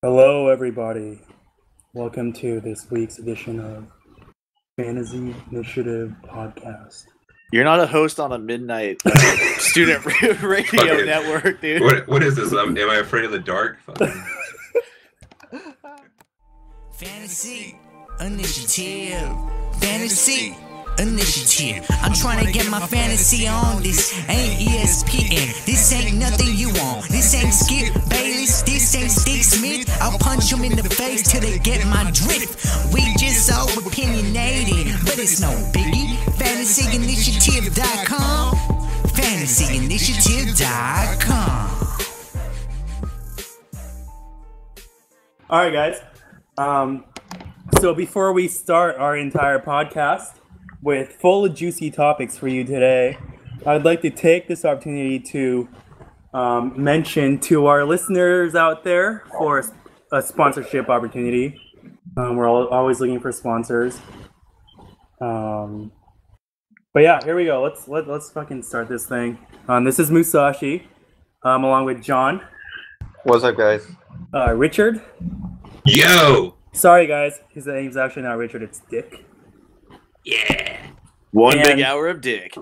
Hello, everybody. Welcome to this week's edition of Fantasy Initiative Podcast. You're not a host on a midnight student radio network, dude. What is this? Am I afraid of the dark? Fantasy Initiative. Fantasy Initiative. I'm trying to get my fantasy on. This ain't ESPN. This ain't nothing you want. This ain't Skip Bayless. This ain't Steve Smith. I'll punch them in the face till they get my drift. We just so opinionated, but it's no biggie. FantasyInitiative.com. FantasyInitiative.com. All right, guys. So before we start our entire podcast with full of juicy topics for you today, I'd like to take this opportunity to mention to our listeners out there for a sponsorship opportunity. We're always looking for sponsors. But yeah, here we go. Let's fucking start this thing. This is Musashi, along with John. What's up, guys? Richard. Yo! Sorry, guys. His name's actually not Richard. It's Dick. Yeah! One big hour of dick.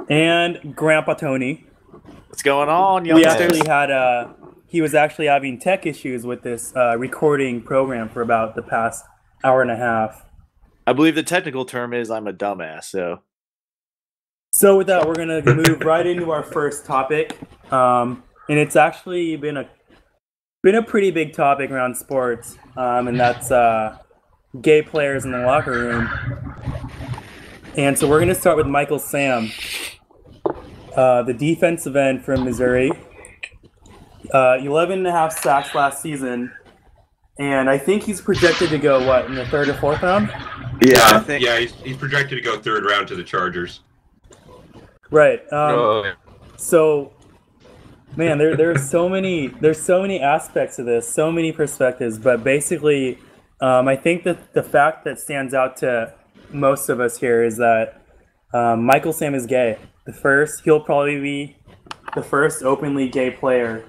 And Grandpa Tony. What's going on, We youngsters? actually had he was actually having tech issues with this recording program for about the past hour and a half. I believe the technical term is I'm a dumbass, so. So with that, we're gonna move right into our first topic, and it's actually been a pretty big topic around sports, and that's gay players in the locker room. And so we're gonna start with Michael Sam, the defensive end from Missouri. 11.5 sacks last season, and I think he's projected to go in the third or fourth round. Yeah, He's projected to go third round to the Chargers. Right. Yeah. So, man, there's so many aspects of this, so many perspectives. But basically, I think that the fact that stands out to most of us here is that Michael Sam is gay. He'll probably be the first openly gay player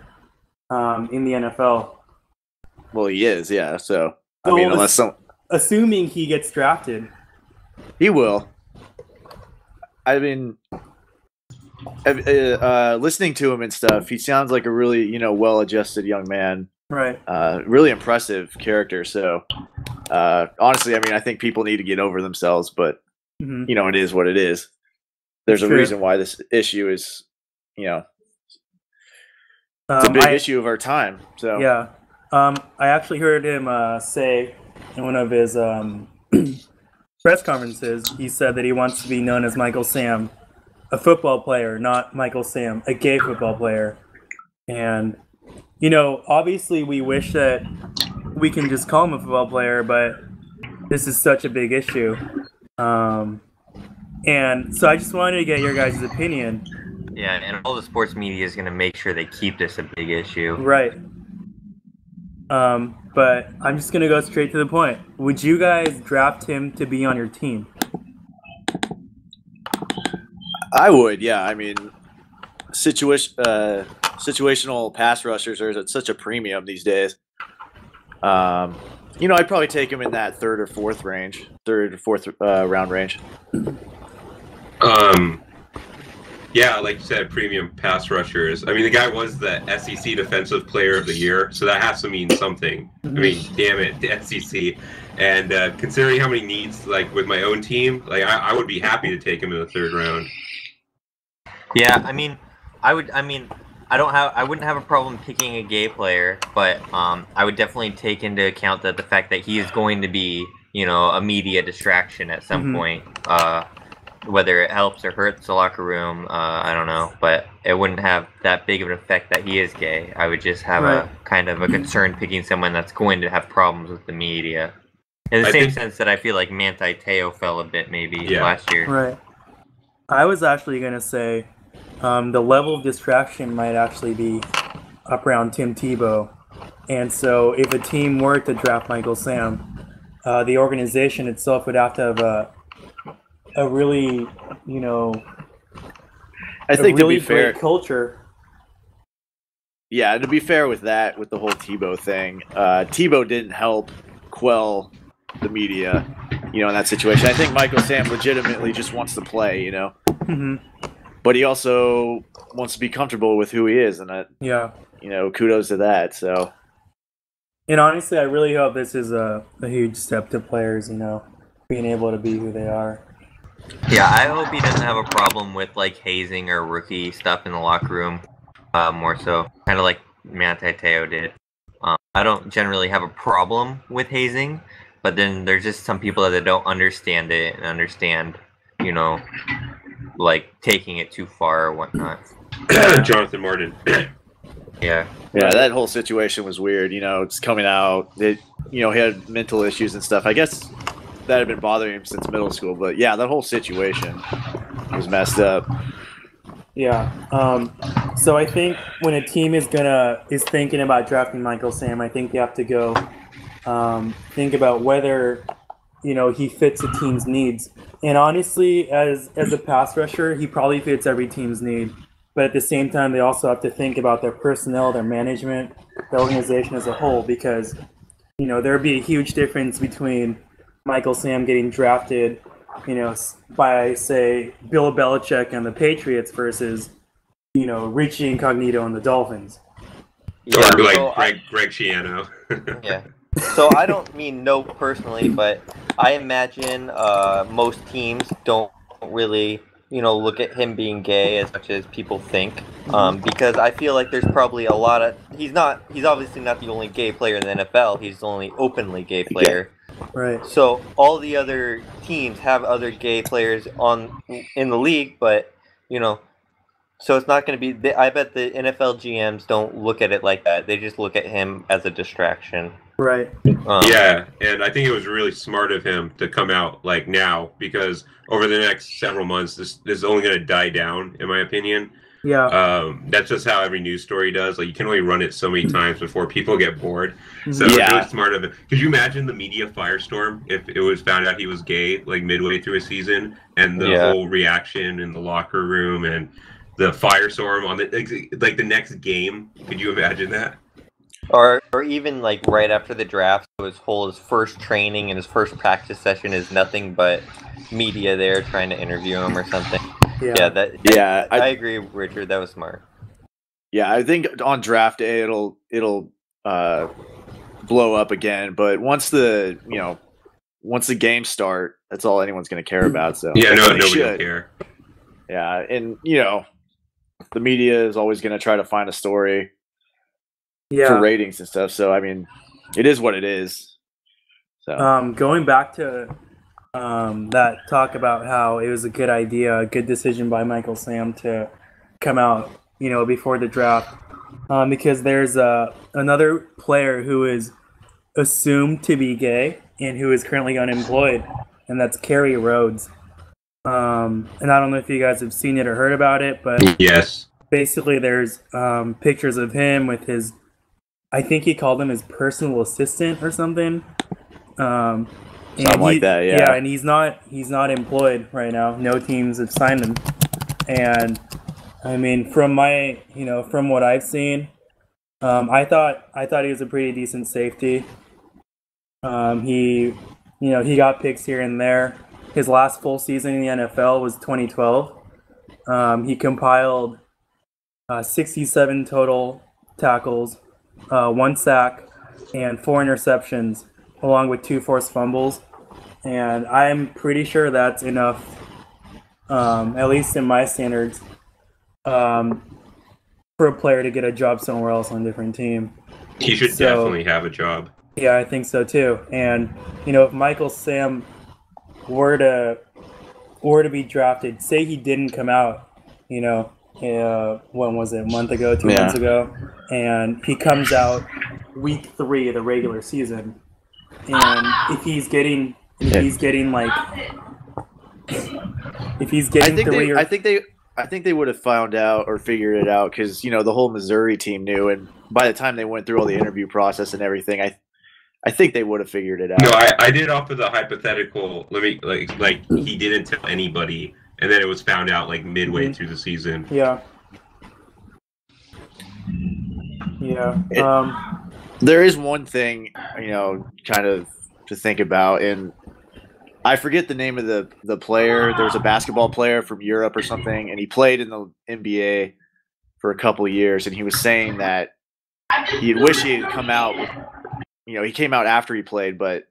in the NFL. Well, he is, yeah. So, I mean, Assuming he gets drafted. he will. I mean, listening to him and stuff, he sounds like a really, well-adjusted young man. Right. Really impressive character. So, honestly, I mean, I think people need to get over themselves, but Mhm. it is what it is. There's a True. reason why this issue is, it's a big issue of our time. So Yeah. I actually heard him say in one of his press conferences, he said that he wants to be known as Michael Sam, a football player, not Michael Sam, a gay football player. And, obviously we wish that we can just call him a football player, but this is such a big issue. And so I just wanted to get your guys' opinion. Yeah, and all the sports media is going to make sure they keep this a big issue. Right. But I'm just going to go straight to the point. Would you guys draft him to be on your team? I would, yeah. I mean, situational pass rushers are at such a premium these days. I'd probably take him in that third or fourth round range. Yeah, like you said, premium pass rushers. I mean, the guy was the SEC Defensive Player of the Year, so that has to mean something. I mean, damn it, the SEC. And considering how many needs, like with my own team, like I would be happy to take him in the third round. Yeah, I mean, I wouldn't have a problem picking a gay player, but I would definitely take into account the fact that he is going to be, a media distraction at some point. Whether it helps or hurts the locker room, I don't know, but it wouldn't have that big of an effect that he is gay. I would just have a kind of a concern picking someone that's going to have problems with the media. In the same sense that I feel like Manti Te'o fell a bit maybe last year. Right. I was actually going to say the level of distraction might actually be up around Tim Tebow. And so if a team were to draft Michael Sam, the organization itself would have to have a really, I think really to be fair, great culture. yeah, to be fair with that, with the whole Tebow thing, Tebow didn't help quell the media, in that situation. I think Michael Sam legitimately just wants to play, Mhm. but he also wants to be comfortable with who he is, and that, Yeah. kudos to that. So, And honestly, I really hope this is a huge step to players, being able to be who they are. Yeah, I hope he doesn't have a problem with like hazing or rookie stuff in the locker room. More so, kind of like Manti Te'o did. I don't generally have a problem with hazing, but then there's just some people that don't understand it and understand, like taking it too far or whatnot. Jonathan Martin. Yeah. yeah, that whole situation was weird. It's coming out that he had mental issues and stuff. I guess that had been bothering him since middle school, but yeah, that whole situation was messed up. Yeah. So I think when a team is thinking about drafting Michael Sam, I think they have to go think about whether he fits the team's needs. And honestly, as a pass rusher, he probably fits every team's need. But at the same time, they also have to think about their personnel, their management, the organization as a whole, because there would be a huge difference between Michael Sam getting drafted, by, say, Bill Belichick and the Patriots versus, Richie Incognito and the Dolphins. Or like so Greg Schiano. Yeah. So I don't mean no personally, but I imagine most teams don't really, look at him being gay as much as people think. Because I feel like there's probably a lot of he's obviously not the only gay player in the NFL. He's the only openly gay player. Right. So all the other teams have other gay players in the league, but so it's not going to be. I bet the NFL GMs don't look at it like that. They just look at him as a distraction. Right. Yeah, and I think it was really smart of him to come out like now, because over the next several months, this is only going to die down, in my opinion. Yeah. That's just how every news story does. Like, you can only run it so many times before people get bored. So Yeah. it's really smart of it. Could you imagine the media firestorm if it was found out he was gay, like midway through a season, and the whole reaction in the locker room and the firestorm on the next game? Could you imagine that? Or even like right after the draft, so his first training and his first practice session is nothing but media there trying to interview him or something. Yeah. I agree, Richard. That was smart. Yeah, I think on draft day it'll blow up again. But once the games start, that's all anyone's going to care about. So Yeah, they nobody will should. care. Yeah, and the media is always going to try to find a story for ratings and stuff. So I mean, it is what it is. So Going back to that talk about how it was a good idea, a good decision by Michael Sam to come out, before the draft, because there's another player who is assumed to be gay and who is currently unemployed, and that's Kerry Rhodes. And I don't know if you guys have seen it or heard about it, but Yes. basically there's pictures of him with his, I think he called him his personal assistant or something. Something like that, yeah. Yeah, and he's not employed right now. No teams have signed him. And I mean, from what I've seen, I thought he was a pretty decent safety. He got picks here and there. His last full season in the NFL was 2012. He compiled 67 total tackles, 1 sack, and 4 interceptions, along with 2 forced fumbles. And I'm pretty sure that's enough, at least in my standards, for a player to get a job somewhere else on a different team. He should definitely have a job. Yeah, I think so too. And if Michael Sam were to be drafted, say he didn't come out, when was it, a month ago, 2 months ago, and he comes out week 3 of the regular season, and if he's getting I think they would have found out or figured it out, because the whole Missouri team knew, and by the time they went through all the interview process and everything, I think they would have figured it out. No, I did off of the hypothetical. Let me like he didn't tell anybody, and then it was found out like midway through the season. Yeah. Yeah. There is one thing, kind of to think about, and I forget the name of the player. There was a basketball player from Europe or something, and he played in the NBA for a couple of years, and he was saying that he'd wish he had come out with, he came out after he played, but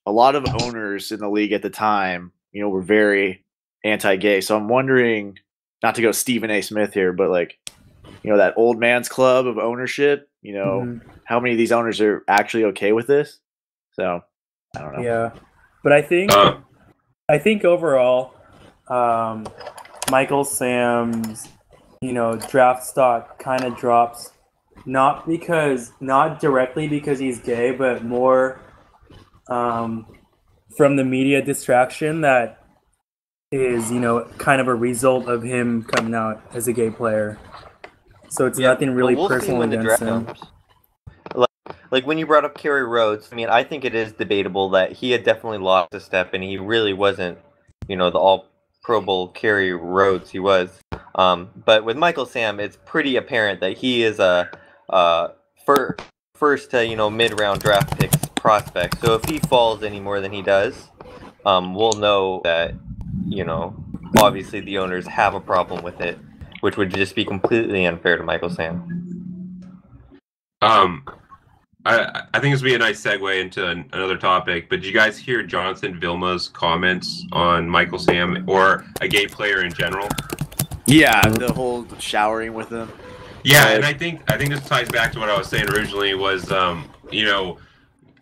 a lot of owners in the league at the time, were very anti-gay. So I'm wondering, not to go Stephen A. Smith here, but like, that old man's club of ownership, how many of these owners are actually okay with this? So I don't know. Yeah, but I think overall, Michael Sam's, draft stock kind of drops, not directly because he's gay, but more from the media distraction that is, kind of a result of him coming out as a gay player. So it's nothing really personal against him. Like when you brought up Kerry Rhodes, I mean, I think it is debatable that he had definitely lost a step, and he really wasn't, the all Pro Bowl Kerry Rhodes he was. But with Michael Sam, it's pretty apparent that he is a first to mid-round draft picks prospect. So if he falls any more than he does, we'll know that obviously the owners have a problem with it, which would just be completely unfair to Michael Sam. I think this would be a nice segue into another topic, but did you guys hear Jonathan Vilma's comments on Michael Sam or a gay player in general? Yeah, the whole showering with him. Yeah, and I think this ties back to what I was saying originally was,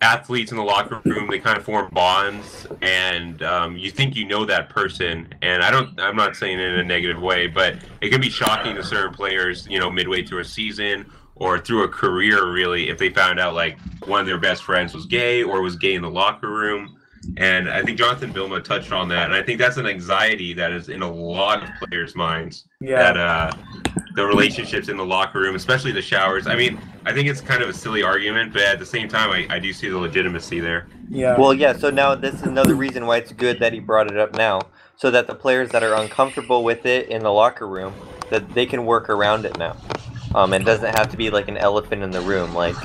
athletes in the locker room, they kind of form bonds, and you think that person, and I'm not saying it in a negative way, but it can be shocking to certain players, midway through a season or through a career, really, if they found out like one of their best friends was gay or was gay in the locker room. And I think Jonathan Vilma touched on that, and I think that's an anxiety that is in a lot of players' minds. Yeah. That the relationships in the locker room, especially the showers. I mean, I think it's kind of a silly argument, but at the same time, I do see the legitimacy there. Yeah. Well, yeah. So now this is another reason why it's good that he brought it up now, so that the players that are uncomfortable with it in the locker room, that they can work around it now. It doesn't have to be like an elephant in the room. Like,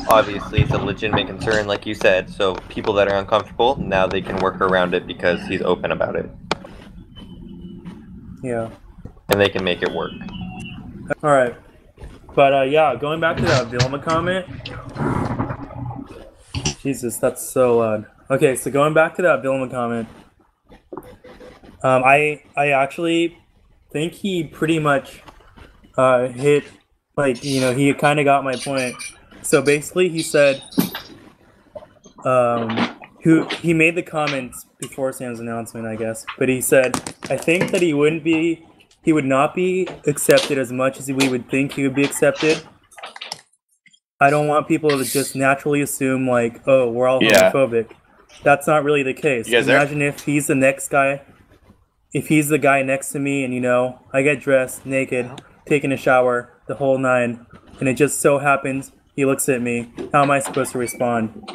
obviously, it's a legitimate concern, like you said. So people that are uncomfortable, now they can work around it because he's open about it. Yeah. And they can make it work. All right. But, going back to that Vilma comment. Jesus, that's so loud. Okay, so going back to that Vilma comment. I actually think he pretty much hit... he kind of got my point. So basically, he said, he made the comments before Sam's announcement, I guess. But he said, I think that he would not be accepted as much as we would think he would be accepted. I don't want people to just naturally assume like, oh, we're all homophobic. That's not really the case. Imagine if he's the next guy, if he's the guy next to me and, I get dressed naked, taking a shower, the whole nine, and it just so happens he looks at me. How am I supposed to respond?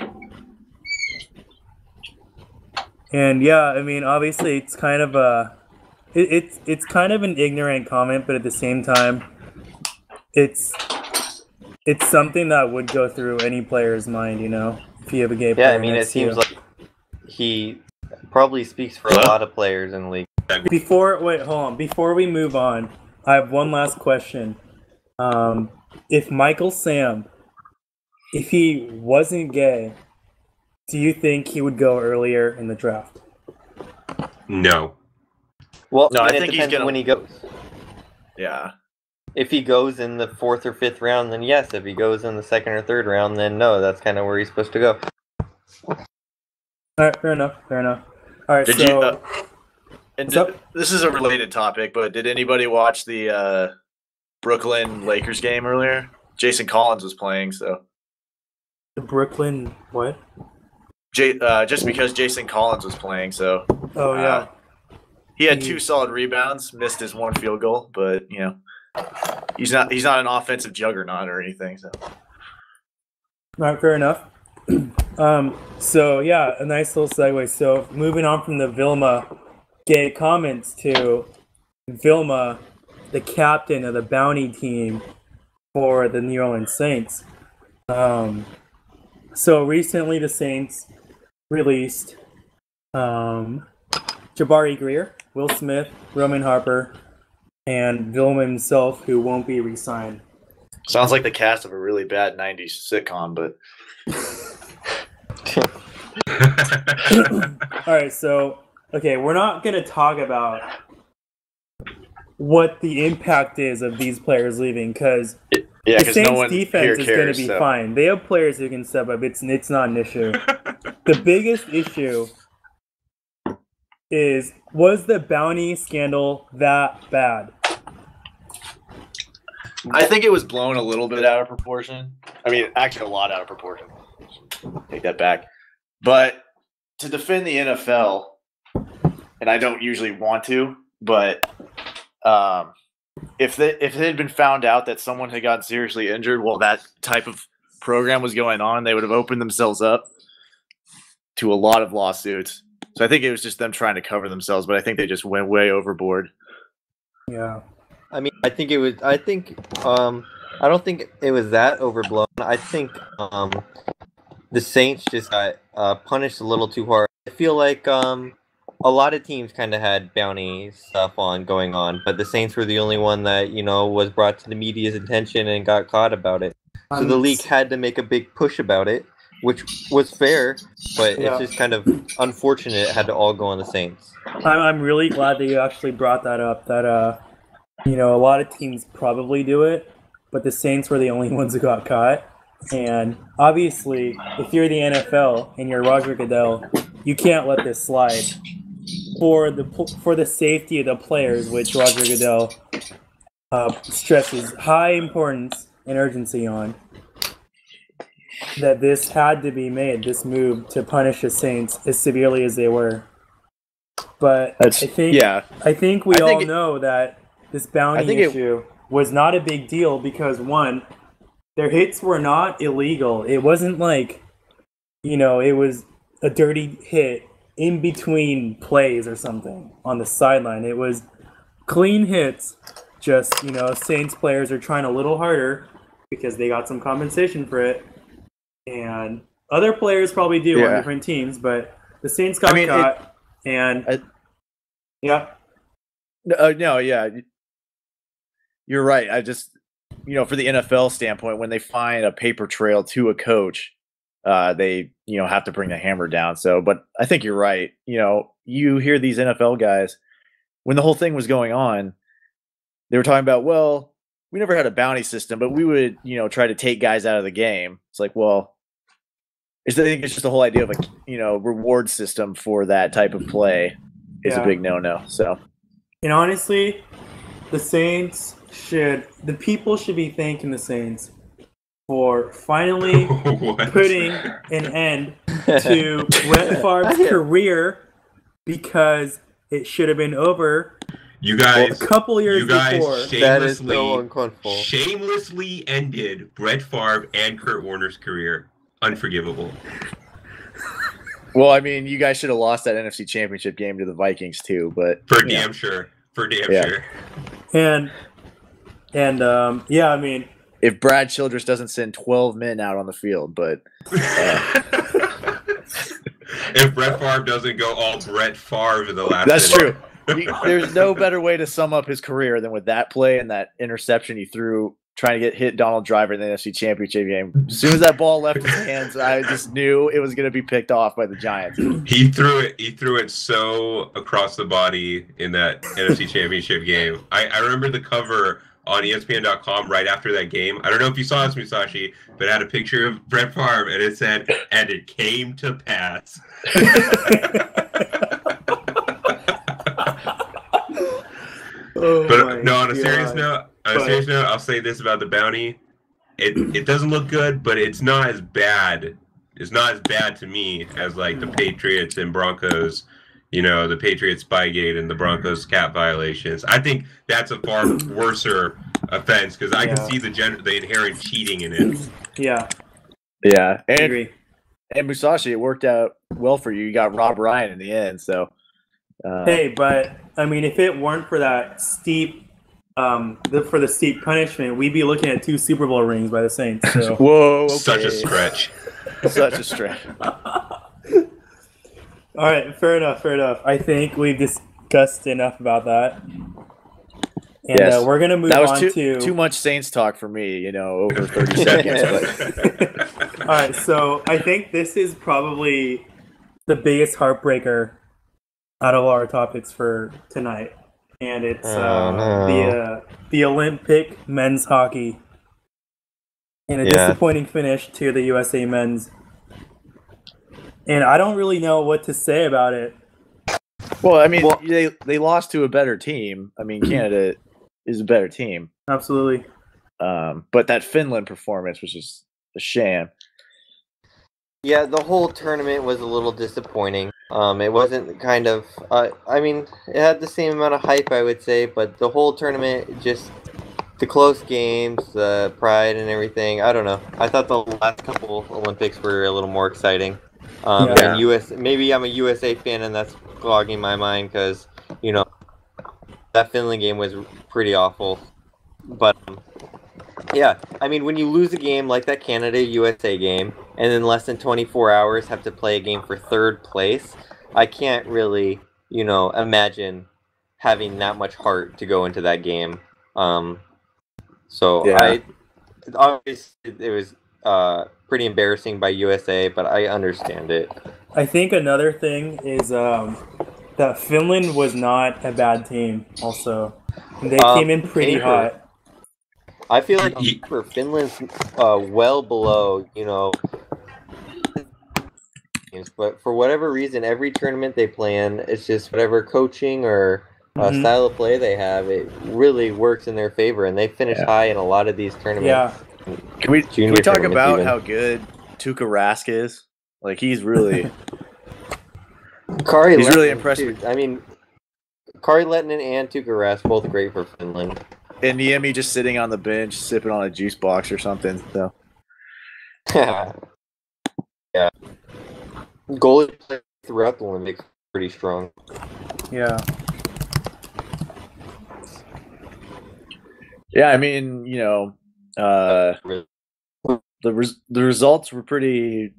And yeah, I mean, obviously it's kind of it's kind of an ignorant comment, but at the same time, it's something that would go through any player's mind, if you have a gay player. Yeah, I mean, it seems like he probably speaks for a lot of players in the league. Before we move on, I have one last question. If Michael Sam, if he wasn't gay, do you think he would go earlier in the draft? No. Well, no, I it think depends when he goes. Yeah. If he goes in the 4th or 5th round, then yes. If he goes in the 2nd or 3rd round, then no. That's kind of where he's supposed to go. All right, fair enough. All right, this is a related topic, but did anybody watch the Brooklyn Lakers game earlier? Jason Collins was playing, so. The Brooklyn what? Just because Jason Collins was playing, so. Oh yeah. He had 2 solid rebounds, missed his 1 field goal, but he's not an offensive juggernaut or anything. So. All right, fair enough. So yeah, a nice little segue. So moving on from the Vilma gay comments to Vilma, the captain of the bounty team for the New Orleans Saints. So recently the Saints released Jabari Greer, Will Smith, Roman Harper, and Vilma himself, who won't be re-signed. Sounds like the cast of a really bad 90s sitcom, but All right, so we're not going to talk about what the impact is of these players leaving because yeah, the because Saints no one defense here is going to cares. be So. fine. They have players who can step up. It's not an issue. The biggest issue is, was the bounty scandal that bad? I think it was blown a little bit out of proportion. I mean, actually, a lot out of proportion. Take that back. But to defend the NFL, and I don't usually want to, but if it had been found out that someone had gotten seriously injured while that type of program was going on, they would have opened themselves up to a lot of lawsuits. So I think it was just them trying to cover themselves, but I think they just went way overboard. Yeah. I mean, I don't think it was that overblown. I think the Saints just got punished a little too hard. I feel like a lot of teams kind of had bounty stuff going on, but the Saints were the only one that, was brought to the media's attention and got caught about it. So the league had to make a big push about it, which was fair, but it's just kind of unfortunate it had to all go on the Saints. I'm really glad that you actually brought that up, that a lot of teams probably do it, but the Saints were the only ones who got caught. And obviously, if you're the NFL and you're Roger Goodell, you can't let this slide. For the safety of the players, which Roger Goodell stresses high importance and urgency on, that this had to be made, this move to punish the Saints as severely as they were. But I think we all know that this bounty issue was not a big deal because, one, their hits were not illegal. It wasn't like, it was a dirty hit in between plays or something on the sideline. It was clean hits. Just, Saints players are trying a little harder because they got some compensation for it. And other players probably do on different teams, but the Saints got caught. You're right. I just, for the NFL standpoint, when they find a paper trail to a coach, they, have to bring the hammer down. So, but I think you're right. You hear these NFL guys, when the whole thing was going on, they were talking about, well, we never had a bounty system, but we would, try to take guys out of the game. It's like, well, I think it's just the whole idea of reward system for that type of play is a big no-no. So, and honestly, the people should be thanking the Saints for finally putting an end to Brett Favre's career, because it should have been over. You guys, a couple years before. That is so uncomfortable. Shamelessly ended Brett Favre and Kurt Warner's career. Unforgivable. Well, I mean, you guys should have lost that NFC Championship game to the Vikings too, but for damn sure. And I mean, if Brad Childress doesn't send 12 men out on the field, but if Brett Favre doesn't go all Brett Favre in the last, that's true. There's no better way to sum up his career than with that play and that interception he threw trying to hit Donald Driver in the NFC Championship game. As soon as that ball left his hands, I just knew it was going to be picked off by the Giants. He threw it so across the body in that NFC Championship game. I remember the cover on ESPN.com right after that game. I don't know if you saw this, Musashi, but it had a picture of Brett Favre, and it said, "And it came to pass." But no, on a serious note, I'll say this about the bounty: it doesn't look good, but it's not as bad. It's not as bad to me as like the Patriots and Broncos. The Patriots Spygate and the Broncos cap violations. I think that's a far worser offense because I can see the inherent cheating in it. Yeah. Yeah. I agree. And Musashi, it worked out well for you. You got Rob Ryan in the end, so. Hey, but I mean, if it weren't for that steep for the steep punishment, we'd be looking at 2 Super Bowl rings by the Saints. So. Whoa, okay. Such a stretch. Such a stretch. All right, fair enough. I think we've discussed enough about that. And Yes. we're going to move That was on to... too much Saints talk for me, over 30 seconds. But All right, so I think this is probably the biggest heartbreaker out of our topics for tonight. And it's the Olympic men's hockey. And a disappointing finish to the USA men's. And I don't really know what to say about it. well, I mean, they lost to a better team. I mean, Canada is a better team. Absolutely. But that Finland performance was just a sham. Yeah, the whole tournament was a little disappointing. It wasn't kind of. I mean, it had the same amount of hype, I would say, but the whole tournament, just the close games, the pride, and everything. I don't know. I thought the last couple Olympics were a little more exciting. And maybe I'm a USA fan, and that's clogging my mind because that Finland game was pretty awful. But yeah, I mean, when you lose a game like that Canada-USA game, and in less than 24 hours have to play a game for 3rd place, I can't really, imagine having that much heart to go into that game. Obviously it was pretty embarrassing by USA, but I understand it. I think another thing is that Finland was not a bad team also. They came in pretty hot. I feel like for Finland's well below, but for whatever reason, every tournament they plan, it's just whatever coaching or style of play they have, it really works in their favor, and they finish high in a lot of these tournaments. Yeah. Can we talk about how good Tuukka Rask is? Like, he's really Kari he's Lehtinen, really impressed. too. I mean, Kari Lehtinen and Tuukka Rask both great for Finland. And Niemi just sitting on the bench, sipping on a juice box or something. So Yeah. Goalie play throughout the Olympics pretty strong. Yeah. yeah, I mean, the results were pretty.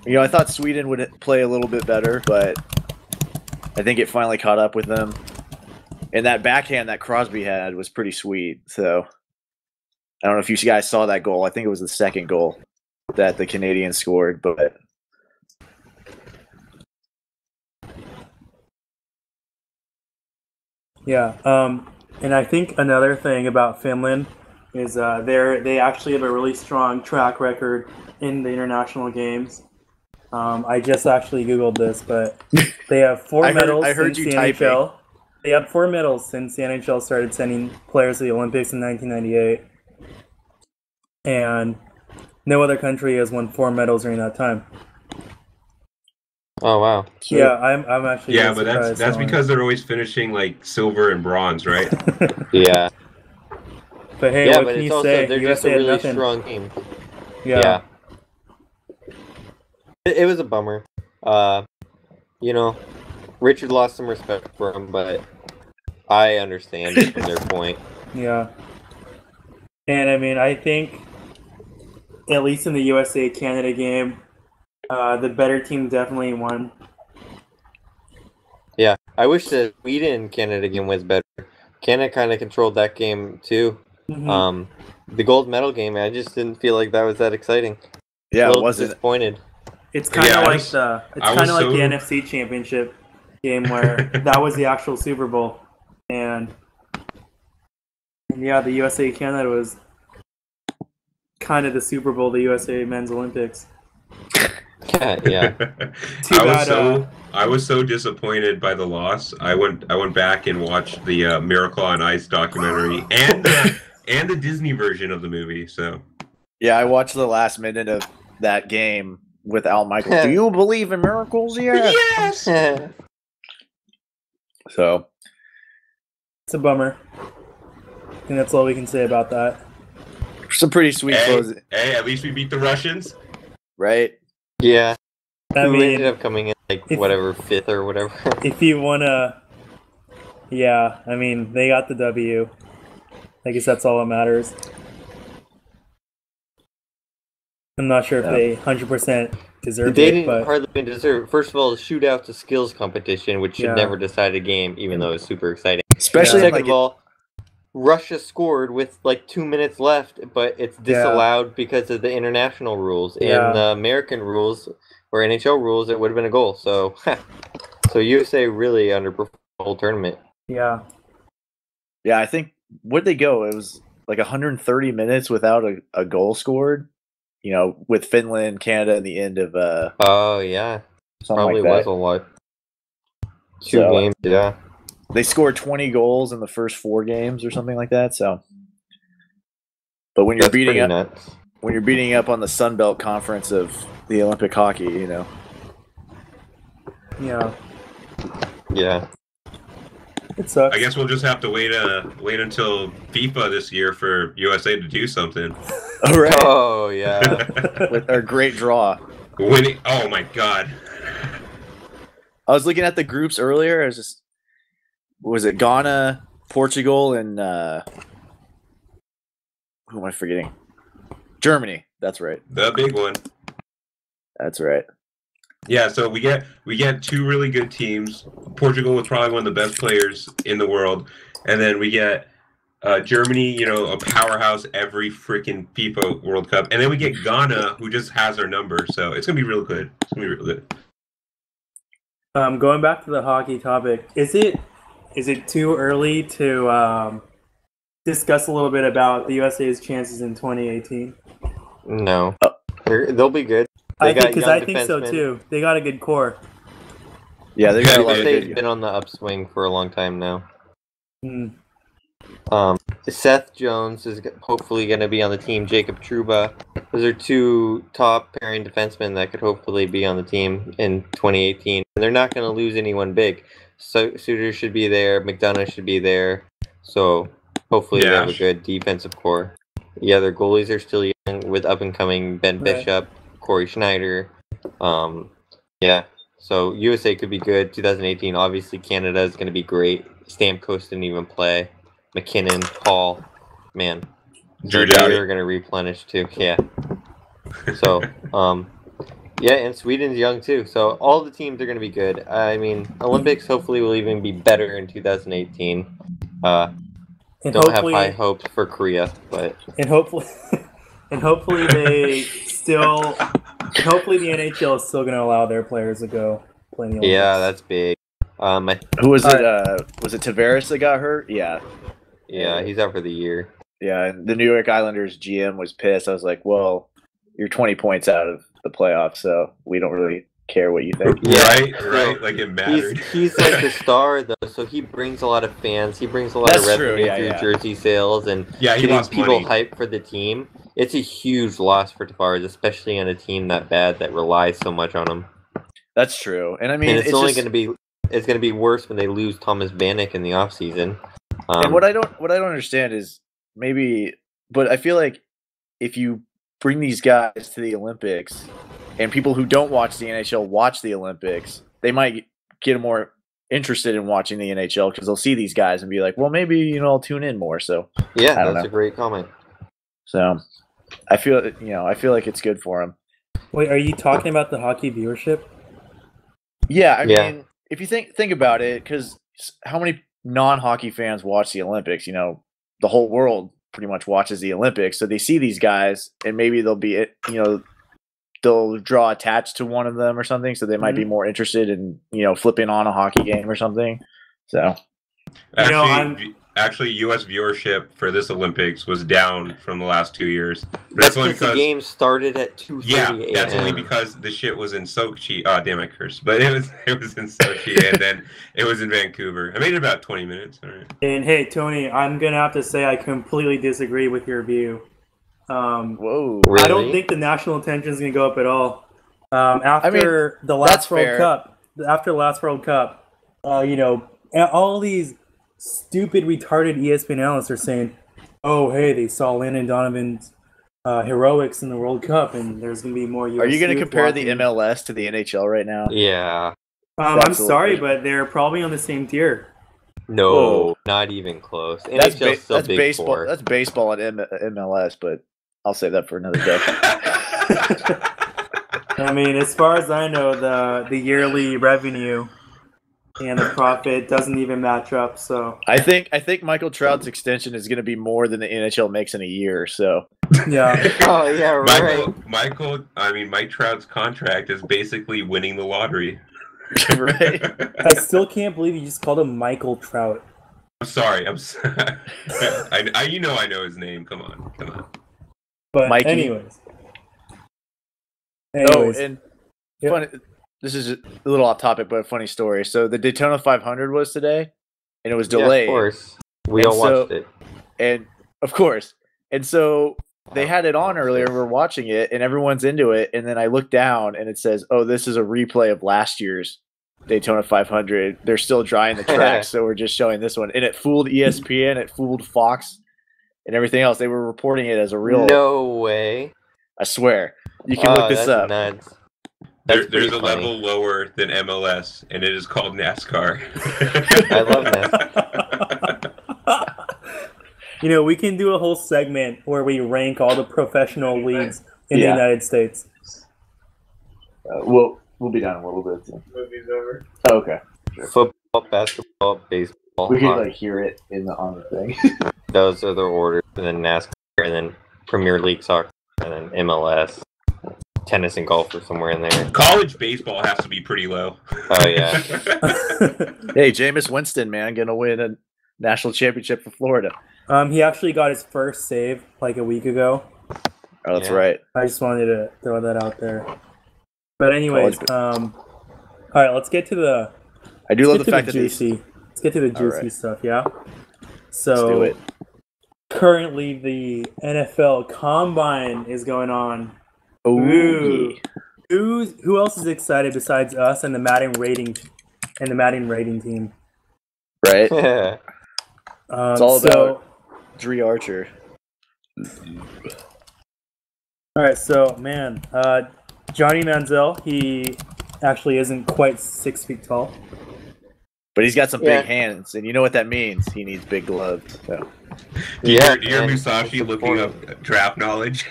I thought Sweden would play a little bit better, but I think it finally caught up with them. And that backhand that Crosby had was pretty sweet. So I don't know if you guys saw that goal. I think it was the second goal that the Canadians scored, but yeah. And I think another thing about Finland is they actually have a really strong track record in the international games. I just actually Googled this, but they have 4 medals since the NHL. They have 4 medals since the NHL started sending players to the Olympics in 1998. And no other country has won 4 medals during that time. Oh wow! Yeah, I'm actually. Yeah, but that's because they're always finishing like silver and bronze, right? Yeah. But hey, what can you say? They're just a really strong team. Yeah. It was a bummer. Richard lost some respect for him, but I understand from their point. Yeah. And I mean, I think at least in the USA-Canada game, the better team definitely won. Yeah, I wish the Sweden-Canada game was better. Canada kind of controlled that game too. Mm-hmm. The gold medal game, I just didn't feel like that was that exciting. yeah, it was disappointed. It's kind of like the so- the NFC Championship game where that was the actual Super Bowl, and yeah, the USA-Canada was kind of the Super Bowl, the USA Men's Olympics. Yeah. I was so disappointed by the loss. I went back and watched the Miracle on Ice documentary and the Disney version of the movie. So Yeah, I watched the last minute of that game with Al Michaels. Do you believe in miracles? Yeah. yes. So It's a bummer. I think that's all we can say about that. some pretty sweet closing, Hey, at least we beat the Russians. right? Yeah. I Who mean, ended up coming in whatever 5th or whatever. if you wanna, yeah, I mean, they got the W. I guess that's all that matters. I'm not sure if they 100% deserve They it, didn't but hardly even deserve. First of all, the shootout's a skills competition, which should Yeah. never decide a game, even though it's super exciting. Especially Yeah. in, Second of all, Russia scored with like 2 minutes left, but it's disallowed because of the international rules. Yeah. In the American rules or NHL rules, it would have been a goal. So, so USA really underperformed the whole tournament. yeah. Yeah, I think where'd they go? It was like 130 minutes without a goal scored. You know, with Finland, Canada, and the end of Oh yeah, something probably like was that. a lot. Two So- games, yeah. They scored 20 goals in the first 4 games or something like that. So, but when you're That's pretty beating up, nuts. when you're beating up on the Sun Belt Conference of the Olympic hockey, you know, Yeah. Yeah. It sucks. I guess we'll just have to wait until FIFA this year for USA to do something. all right, Oh yeah. with our great draw. Winning. Oh my God. I was looking at the groups earlier. I was just, was it Ghana, Portugal, and who am I forgetting? Germany. That's right. The big one. That's right. Yeah, so we get 2 really good teams. Portugal was probably one of the best players in the world, and then we get Germany, you know, a powerhouse every freaking FIFA World Cup, and then we get Ghana, who just has our number. So it's gonna be real good. It's gonna be real good. Going back to the hockey topic, is it too early to discuss a little bit about the USA's chances in 2018? No. They'll be good. I got think because young I think so defensemen. too. They got a good core. Yeah, they got a lot of USA's good. been on the upswing for a long time now. Hmm. Seth Jones is hopefully going to be on the team. Jacob Trouba. Those are 2 top pairing defensemen that could hopefully be on the team in 2018. And they're not going to lose anyone big. So Suter should be there. McDonough should be there. So hopefully they Yeah. have a good defensive core. Yeah, their goalies are still young with up and coming Ben Right. Bishop, Corey Schneider. Yeah. So USA could be good. 2018, obviously Canada is going to be great. Stamkos didn't even play. McKinnon, Paul, man, Drew they're Doughty. going to replenish too. Yeah. So, yeah, and Sweden's young too. So all the teams are going to be good. I mean, Olympics hopefully will even be better in 2018. And Don't have hopefully, high hopes for Korea, but and hopefully, and hopefully they still. Hopefully the NHL is still going to allow their players to go play in the Olympics. yeah, that's big. Who was it? Was it Tavares that got hurt? Yeah, Yeah, he's out for the year. yeah. And the New York Islanders GM was pissed. I was like, well, you're 20 points out of the playoffs, so we don't really care what you think. Yeah. Right. Like it mattered. He's like the star though, so he brings a lot of fans. He brings a lot That's of true, revenue yeah, through yeah. jersey sales and Yeah, he getting lost people money. hyped for the team. It's a huge loss for Tavares, especially on a team that bad that relies so much on him. That's true. And I mean, And it's it's only just, going to be worse when they lose Thomas Vanek in the offseason. and what I don't understand is maybe, but I feel like if you bring these guys to the Olympics and people who don't watch the NHL watch the Olympics, they might get more interested in watching the NHL because they'll see these guys and be like, well, maybe, I'll tune in more. So, Yeah, I don't that's know. a great comment. so I feel like it's good for them. Wait, are you talking about the hockey viewership? Yeah, I Yeah. mean, if you think about it, because how many non-hockey fans watch the Olympics? The whole world pretty much watches the Olympics, so they see these guys, and maybe they'll be, they'll draw attached to one of them or something, so they might be more interested in, flipping on a hockey game or something. So, Actually, U.S. viewership for this Olympics was down from the last 2 years. But That's only because the game started at 2:30 Yeah, a.m. that's only because the shit was in Sochi. Oh, damn, I cursed. But it was in Sochi, and then it was in Vancouver. I made it about 20 minutes. All right. And hey, Tony, I'm gonna have to say I completely disagree with your view. whoa, Really? I don't think the national attention is gonna go up at all. After the that's last World fair. Cup, all these stupid, retarded ESPN analysts are saying, "Oh, hey, they saw Landon Donovan's heroics in the World Cup, and there's gonna be more." are you going to youth compare the watching." MLS to the NHL right now? Yeah. I'm Absolutely. sorry, but they're probably on the same tier. No, Whoa. not even close. That's, NHL's still that's big baseball. four. That's baseball and MLS, but I'll save that for another day. I mean, as far as I know, the yearly revenue and the profit doesn't even match up. So I think Michael Trout's extension is going to be more than the NHL makes in a year. So yeah, Oh yeah, right. Mike Trout's contract is basically winning the lottery. right. I still can't believe you just called him Michael Trout. I'm sorry. I know his name. Come on. But Mikey. anyways. Oh, and Yep. funny. This is a little off topic, but a funny story. So the Daytona 500 was today, and it was Yeah, delayed. of course. We And all so- watched it. And of course, and so they had it on earlier. We're watching it, and everyone's into it. And then I look down, and it says, "Oh, this is a replay of last year's Daytona 500. They're still drying the track, so we're just showing this one." And it fooled ESPN, it fooled Fox, and everything else. They were reporting it as a real. No way. I swear, you can look this that's up. Nuts. There's That's a pretty funny. level lower than MLS, and it is called NASCAR. I love that. You know, we can do a whole segment where we rank all the professional leagues in the Yeah. United States. We'll be done in a little bit. So. Movie's over. Oh, okay, Football, basketball, baseball. we can hockey. like hear it on the thing. Those are the orders, and then NASCAR, and then Premier League soccer, and then MLS, tennis and golf are somewhere in there. College baseball has to be pretty low. Oh yeah. Hey, Jameis Winston, man, gonna win a national championship for Florida. He actually got his first save like a week ago. Oh, that's Yeah. right. I just wanted to throw that out there. But anyways, all right, let's get to the I do love let's the get fact to that the they juicy. Let's get to the juicy right. stuff, yeah. Let's do So it. currently, the NFL Combine is going on. Ooh. Ooh. Who else is excited besides us and the Madden rating team? Right? Yeah. It's all about- Dree Archer. All right, so man, Johnny Manziel, he actually isn't quite 6 feet tall. But he's got some Yeah. big hands, and you know what that means. He needs big gloves. So. Do you Yeah, hear and Musashi it's looking important. up draft knowledge?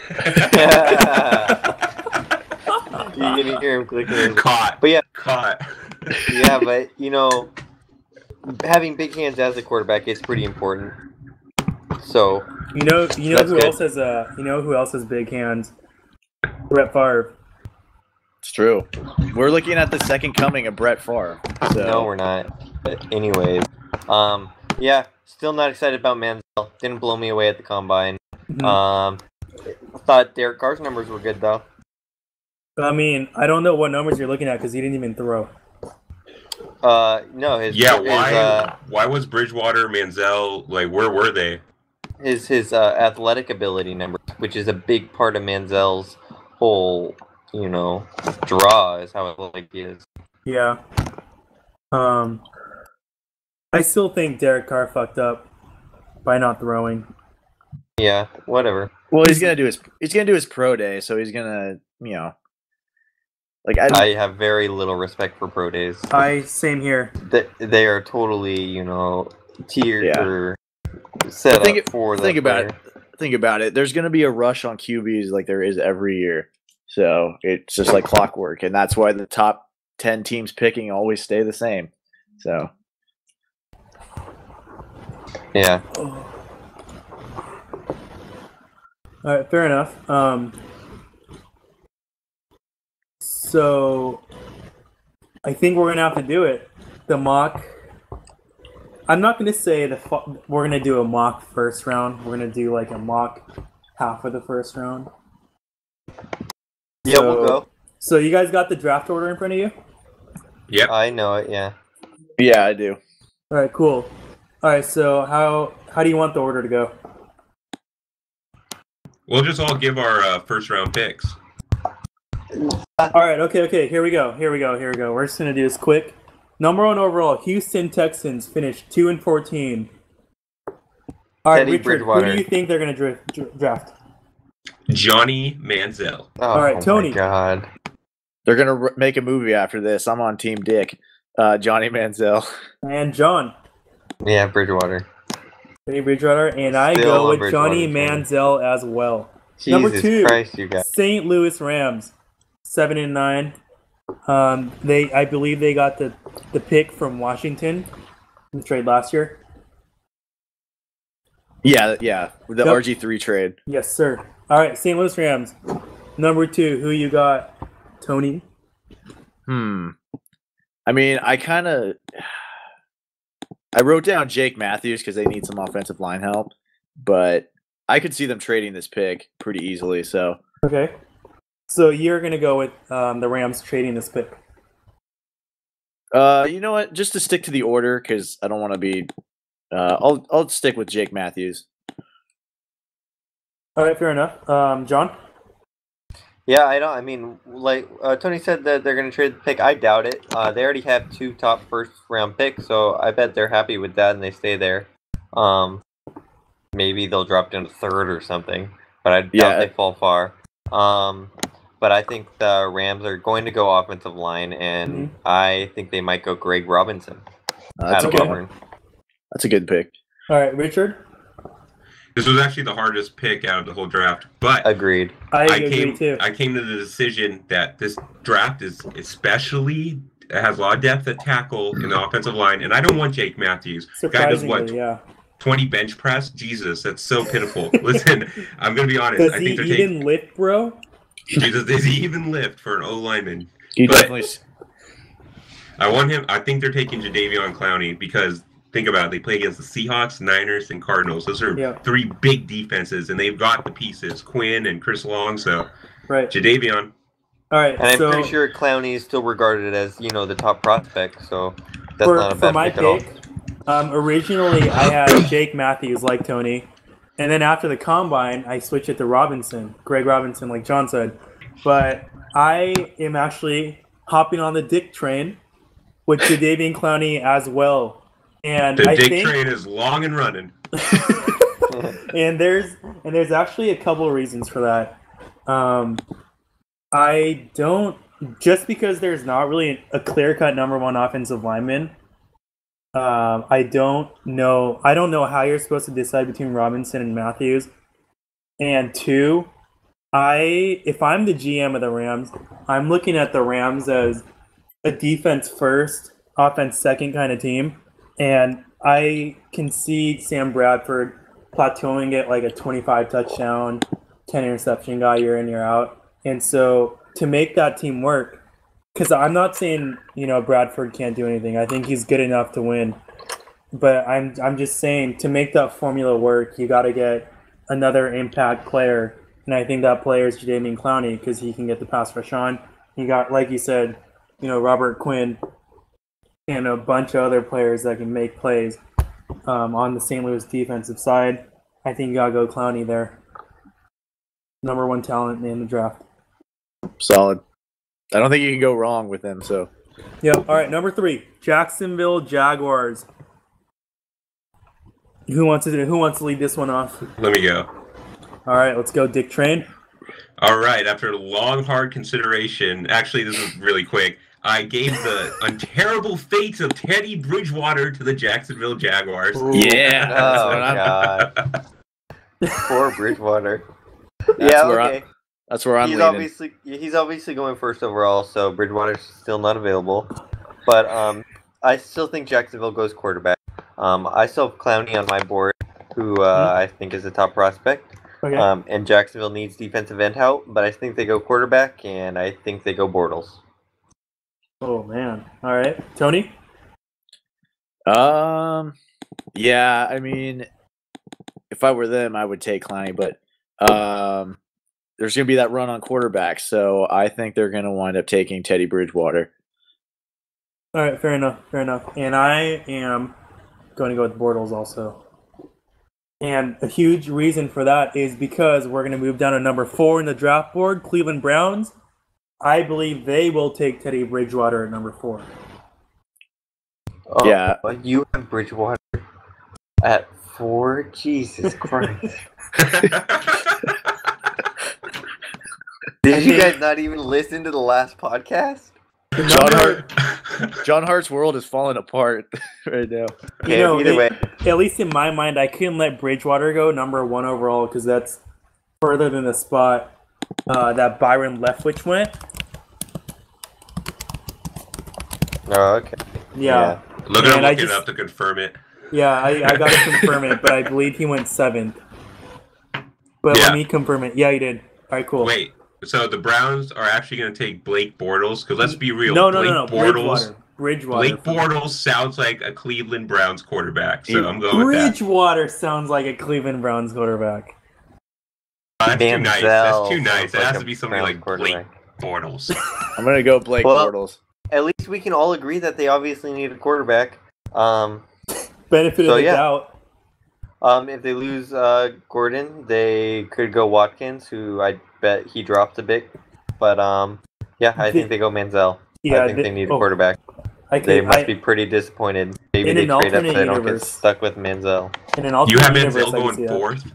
You can hear him clicking. Caught. But yeah. Caught. Yeah, but having big hands as a quarterback is pretty important. So You know That's who good. else has who else has big hands? Brett Favre. It's true. We're looking at the second coming of Brett Favre. So. no, we're not. But anyways, yeah, still not excited about Manziel. Didn't blow me away at the combine. Mhm. Thought Derek Carr's numbers were good though. I mean, I don't know what numbers you're looking at because he didn't even throw. No, his Why was Bridgewater, Manziel, like, where were they? his athletic ability numbers, which is a big part of Manziel's whole, draw, is how athletic he is. Yeah. I still think Derek Carr fucked up by not throwing. Yeah, whatever. Well, he's gonna do his pro day, so he's gonna, like I have very little respect for pro days. Same here. They are totally, tiered Yeah. or set Think up for the think about player. it. Think about it. There's gonna be a rush on QBs like there is every year. So it's just like clockwork, and that's why the top 10 teams picking always stay the same. So Yeah. All right, fair enough. So I think we're gonna have to do it. The mock. I'm not gonna say we're gonna do a mock first round. We're gonna do like a mock half of the first round. Yeah, we'll go. So you guys got the draft order in front of you? Yep. I know it, yeah. yeah, I do. All right, cool. All right, so how do you want the order to go? We'll just all give our first round picks. All right, okay. Here we go. We're just gonna do this quick. Number one overall, Houston Texans finished 2-14. All right, Teddy Richard, Bridgewater. who do you think they're gonna draft? Johnny Manziel. Oh, All right, Tony. my God. They're gonna make a movie after this. I'm on Team Dick. Johnny Manziel. And John. Yeah, Bridgewater. Teddy Bridgewater, and I Still go on with Johnny Bridgewater, Manziel as well. Jesus Number 2, Christ, you guys. St. Louis Rams, 7-9. I believe they got the pick from Washington in the trade last year. Yeah, the Yep. RG3 trade. Yes, sir. All right, St. Louis Rams. Number 2, who you got, Tony? I mean, I wrote down Jake Matthews because they need some offensive line help, but I could see them trading this pick pretty easily. So Okay. So you're going to go with the Rams trading this pick. you know what? Just to stick to the order, because I don't want to be. I'll stick with Jake Matthews. All right, fair enough. John? Yeah, I mean, like Tony said that they're going to trade the pick. I doubt it. They already have 2 top first-round picks, so I bet they're happy with that and they stay there. Maybe they'll drop down to 3rd or something, but I doubt they fall far. But I think the Rams are going to go offensive line, and I think they might go Greg Robinson That's out a of good Auburn. That's a good pick. All right, Richard? This was actually the hardest pick out of the whole draft, but Agreed. I agree too. I came to the decision that this draft is especially has a lot of depth at tackle in the offensive line, and I don't want Jake Matthews. Guy does what? Surprisingly, yeah. 20 bench press? Jesus, that's so pitiful. Listen, I'm gonna be honest. Does I he think they're even taking. lift, bro? Jesus, does he even lift for an O lineman? He But- definitely. I want him. I think they're taking Jadeveon Clowney because think about it. They play against the Seahawks, Niners, and Cardinals. Those are 3 big defenses, and they've got the pieces, Quinn and Chris Long. So Right. Jadeveon. All right. And I'm so pretty sure Clowney is still regarded as, the top prospect, so that's for, not a for bad my pick at all. pick, originally I had Jake Matthews like Tony, and then after the combine, I switched it to Robinson, Greg Robinson, like John said. But I am actually hopping on the Dick train with Jadeveon Clowney as well. And The I Dick think, train is long and running. and there's actually a couple of reasons for that. I don't, just because there's not really a clear-cut number 1 offensive lineman. I don't know how you're supposed to decide between Robinson and Matthews. And 2, if I'm the GM of the Rams, I'm looking at the Rams as a defense first, offense second kind of team. And I can see Sam Bradford plateauing at like a 25 touchdown, 10 interception guy year in, year out. And so to make that team work, because I'm not saying, Bradford can't do anything. I think he's good enough to win. But I'm just saying to make that formula work, you got to get another impact player. And I think that player is Jadeveon Clowney because he can get the pass rush on. You got, like you said, Robert Quinn and a bunch of other players that can make plays on the St. Louis defensive side. I think you got to go Clowney there. Number 1 talent in the draft. Solid. I don't think you can go wrong with them. So, Yeah. All right. Number 3, Jacksonville Jaguars. Who wants to lead this one off? Let me go. All right. Let's go, Dick Train. All right. After long, hard consideration, actually, this is really quick. I gave the unterrible fate of Teddy Bridgewater to the Jacksonville Jaguars. yeah. That's Oh, what I'm- God. Poor Bridgewater. That's where okay. That's where I'm He's leaning. he's obviously going first overall, so Bridgewater's still not available. But I still think Jacksonville goes quarterback. I still have Clowney on my board, who I think is a top prospect. Okay. And Jacksonville needs defensive end help, but I think they go quarterback, and I think they go Bortles. Oh man. All right. Tony. Yeah. I mean, if I were them, I would take Clowney, but there's going to be that run on quarterback, so I think they're going to wind up taking Teddy Bridgewater. All right. Fair enough. And I am going to go with Bortles also. And a huge reason for that is because we're going to move down to number 4 in the draft board, Cleveland Browns. I believe they will take Teddy Bridgewater at number 4. Oh, Yeah. You have Bridgewater at 4? Jesus Christ. Did you guys not even listen to the last podcast? The John number, John Hart's world is falling apart right now. You know, either way, at least in my mind, I couldn't let Bridgewater go number 1 overall because that's further than the spot that Byron Leftwich went. oh, okay. Yeah. Look at him And I looking just- up to confirm it. Yeah, I got to confirm it, but I believe he went 7th. But Yeah. let me confirm it. Yeah, he did. All right, cool. Wait, so the Browns are actually going to take Blake Bortles? Because let's be real. No. Bortles, Bridgewater. Blake Bortles sounds like a Cleveland Browns quarterback. So I'm going with Bridgewater sounds like a Cleveland Browns quarterback. that. That's too nice. That's too Manziel nice. It sounds has like to be a something Browns like quarterback. Blake Bortles. I'm gonna go Blake Well- Bortles. At least we can all agree that they obviously need a quarterback. Benefit So, of the yeah. doubt. If they lose Gordon, they could go Watkins, who I bet he dropped a bit. But yeah, I think they go Manziel. Yeah, I think they need a oh, quarterback. I They could, must be pretty disappointed. Maybe In they an trade up so alternate they don't get universe. stuck with Manziel. in an You alternate have universe, Manziel I could see going that. 4th?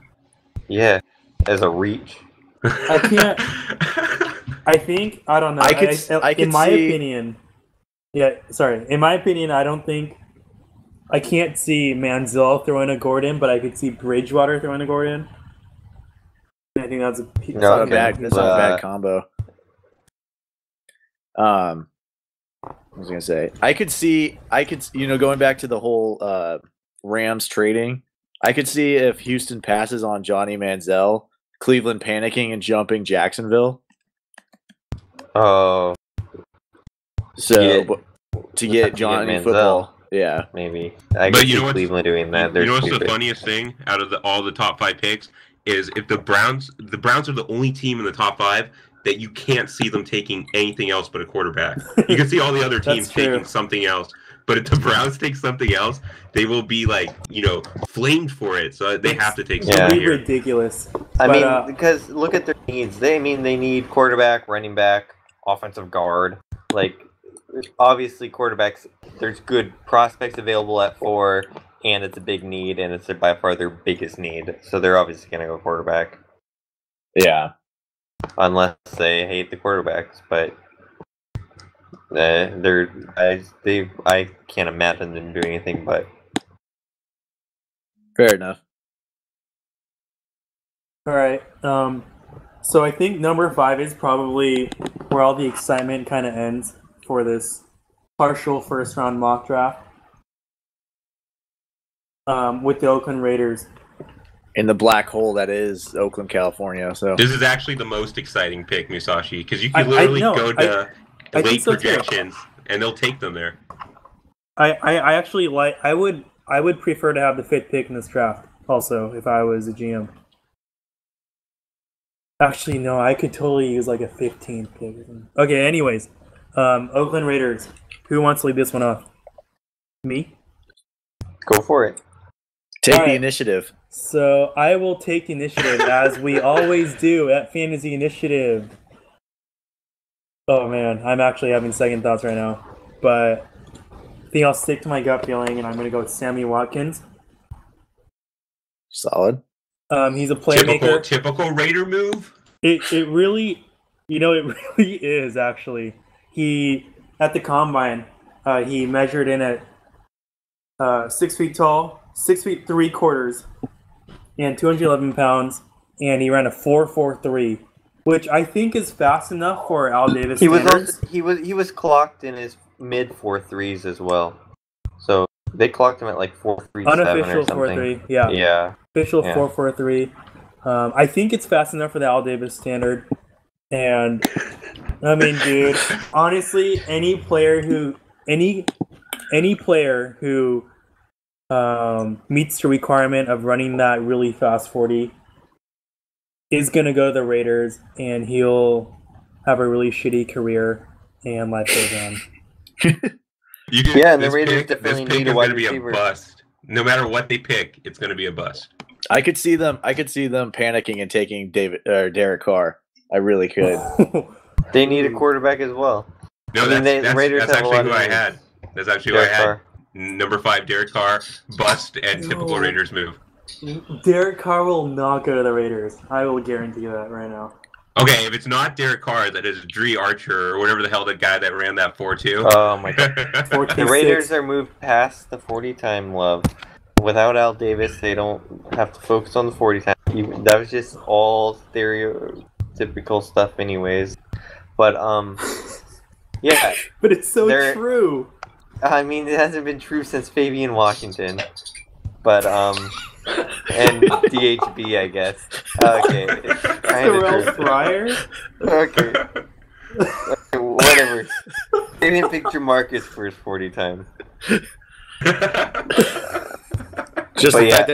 Yeah, as a reach. I can't. I think I don't know. I could in my see- opinion. Yeah, sorry. In my opinion, I don't think I can't see Manziel throwing a Gordon, but I could see Bridgewater throwing a Gordon. I think that's a No, That's not a okay. bad. That's not a bad combo. I was gonna say I could going back to the whole Rams trading. I could see if Houston passes on Johnny Manziel, Cleveland panicking and jumping Jacksonville. Oh, So Yeah. to get Johnny Manziel. football, yeah. maybe. I But could you see know what's- Cleveland doing that. You They're know what's the stupid. funniest thing out of all the top 5 picks is if the Browns are the only team in the top 5 that you can't see them taking anything else but a quarterback. You can see all the other teams That's true. taking something else, but if the Browns take something else, they will be flamed for it. So they have to take It'd something be here. ridiculous. I But, mean, because look at their needs. They need quarterback, running back, offensive guard. Like, obviously, quarterbacks. There's good prospects available at 4, and it's a big need, and it's by far their biggest need. So they're obviously gonna go quarterback, Yeah. unless they hate the quarterbacks. But I can't imagine them doing anything but. Fair enough. All right. So I think number 5 is probably where all the excitement kind of ends for this partial first round mock draft. With the Oakland Raiders. In the black hole that is Oakland, California. So This is actually the most exciting pick, Musashi, because you I can literally know. go to I think late so, too. projections and they'll take them there. I actually like. I would prefer to have the 5th pick in this draft. Also, if I was a GM. Actually, no. I could totally use like a 15th pick. Or something. Okay. Anyways, Oakland Raiders. Who wants to lead this one off? Me. Go for it. take the Alright. initiative. So I will take the initiative as we always do at Fantasy Initiative. Oh man, I'm actually having second thoughts right now, but I think I'll stick to my gut feeling, and I'm going to go with Sammy Watkins. Solid. He's a playmaker. Typical Raider move. It really, it really is actually. He at the combine, he measured in at 6 feet tall, 6 feet 3/4, and 211 pounds, and he ran a 4.43, which I think is fast enough for Al Davis He was standards. also, he was clocked in his mid 4.3s as well. So they clocked him at like 4.37 Unofficial or something. 4.3, yeah. Yeah. Official Yeah. 4.43. I think it's fast enough for the Al Davis standard. And I mean, dude, honestly, any player who meets the requirement of running that really fast 40 is gonna go to the Raiders, and he'll have a really shitty career, and life goes on. Yeah, and the this Raiders pick, this definitely pick need is a wide going to be receiver. a bust. No matter what they pick, it's going to be a bust. I could see them panicking and taking Derek Carr. I really could. They need a quarterback as well. No, I mean, that's, the Raiders that's have a actually lot who of I needs. had. That's actually who I Derek had. Carr. Number 5, Derek Carr, bust, and typical No. Raiders move. Derek Carr will not go to the Raiders. I will guarantee that right now. Okay, if it's not Derek Carr, that is Dree Archer or whatever the hell the guy that ran that 4-2. Oh my god. 46. The Raiders are moved past the 40 time love. Without Al Davis, they don't have to focus on the 40 time. That was just all stereotypical stuff anyways. But yeah. But it's so They're- true. I mean, it hasn't been true since Fabian Washington. But and DHB, I guess. Okay. Terrell Fryer. Okay. Whatever. They didn't pick Jamarcus for his 40 time. Just But the yeah.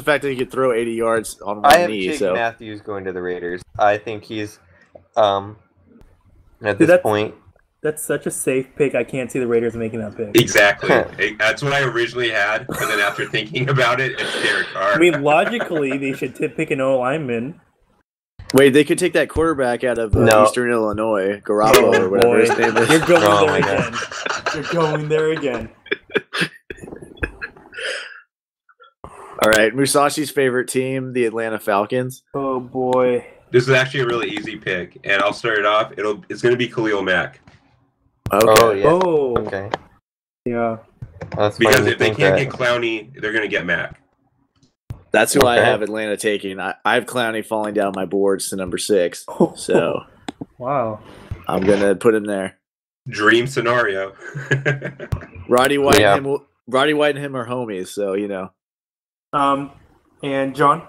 fact that he could throw 80 yards on I one have knee. Jake So Matthews going to the Raiders. I think he's at this that's- point. That's such a safe pick. I can't see the Raiders making that pick. Exactly. That's what I originally had, and then after thinking about it, it's Derek Carr. I mean, logically, they should pick an O lineman. wait, they could take that quarterback out of No. Eastern Illinois, Garoppolo or whatever his name is. You're going Oh there my again. You're going there again. All right, Musashi's favorite team, the Atlanta Falcons. Oh boy. This is actually a really easy pick, and I'll start it off. It's going to be Khalil Mack. Okay. Oh yeah. Oh. Okay. Yeah. That's Because funny to if they think can't that. get Clowney, they're going to get Mack. That's who I Okay. have Atlanta taking. I have Clowney falling down my boards to number 6. So Wow. I'm going to put him there. Dream scenario. Roddy White Yeah. and him are homies, so you know. And John.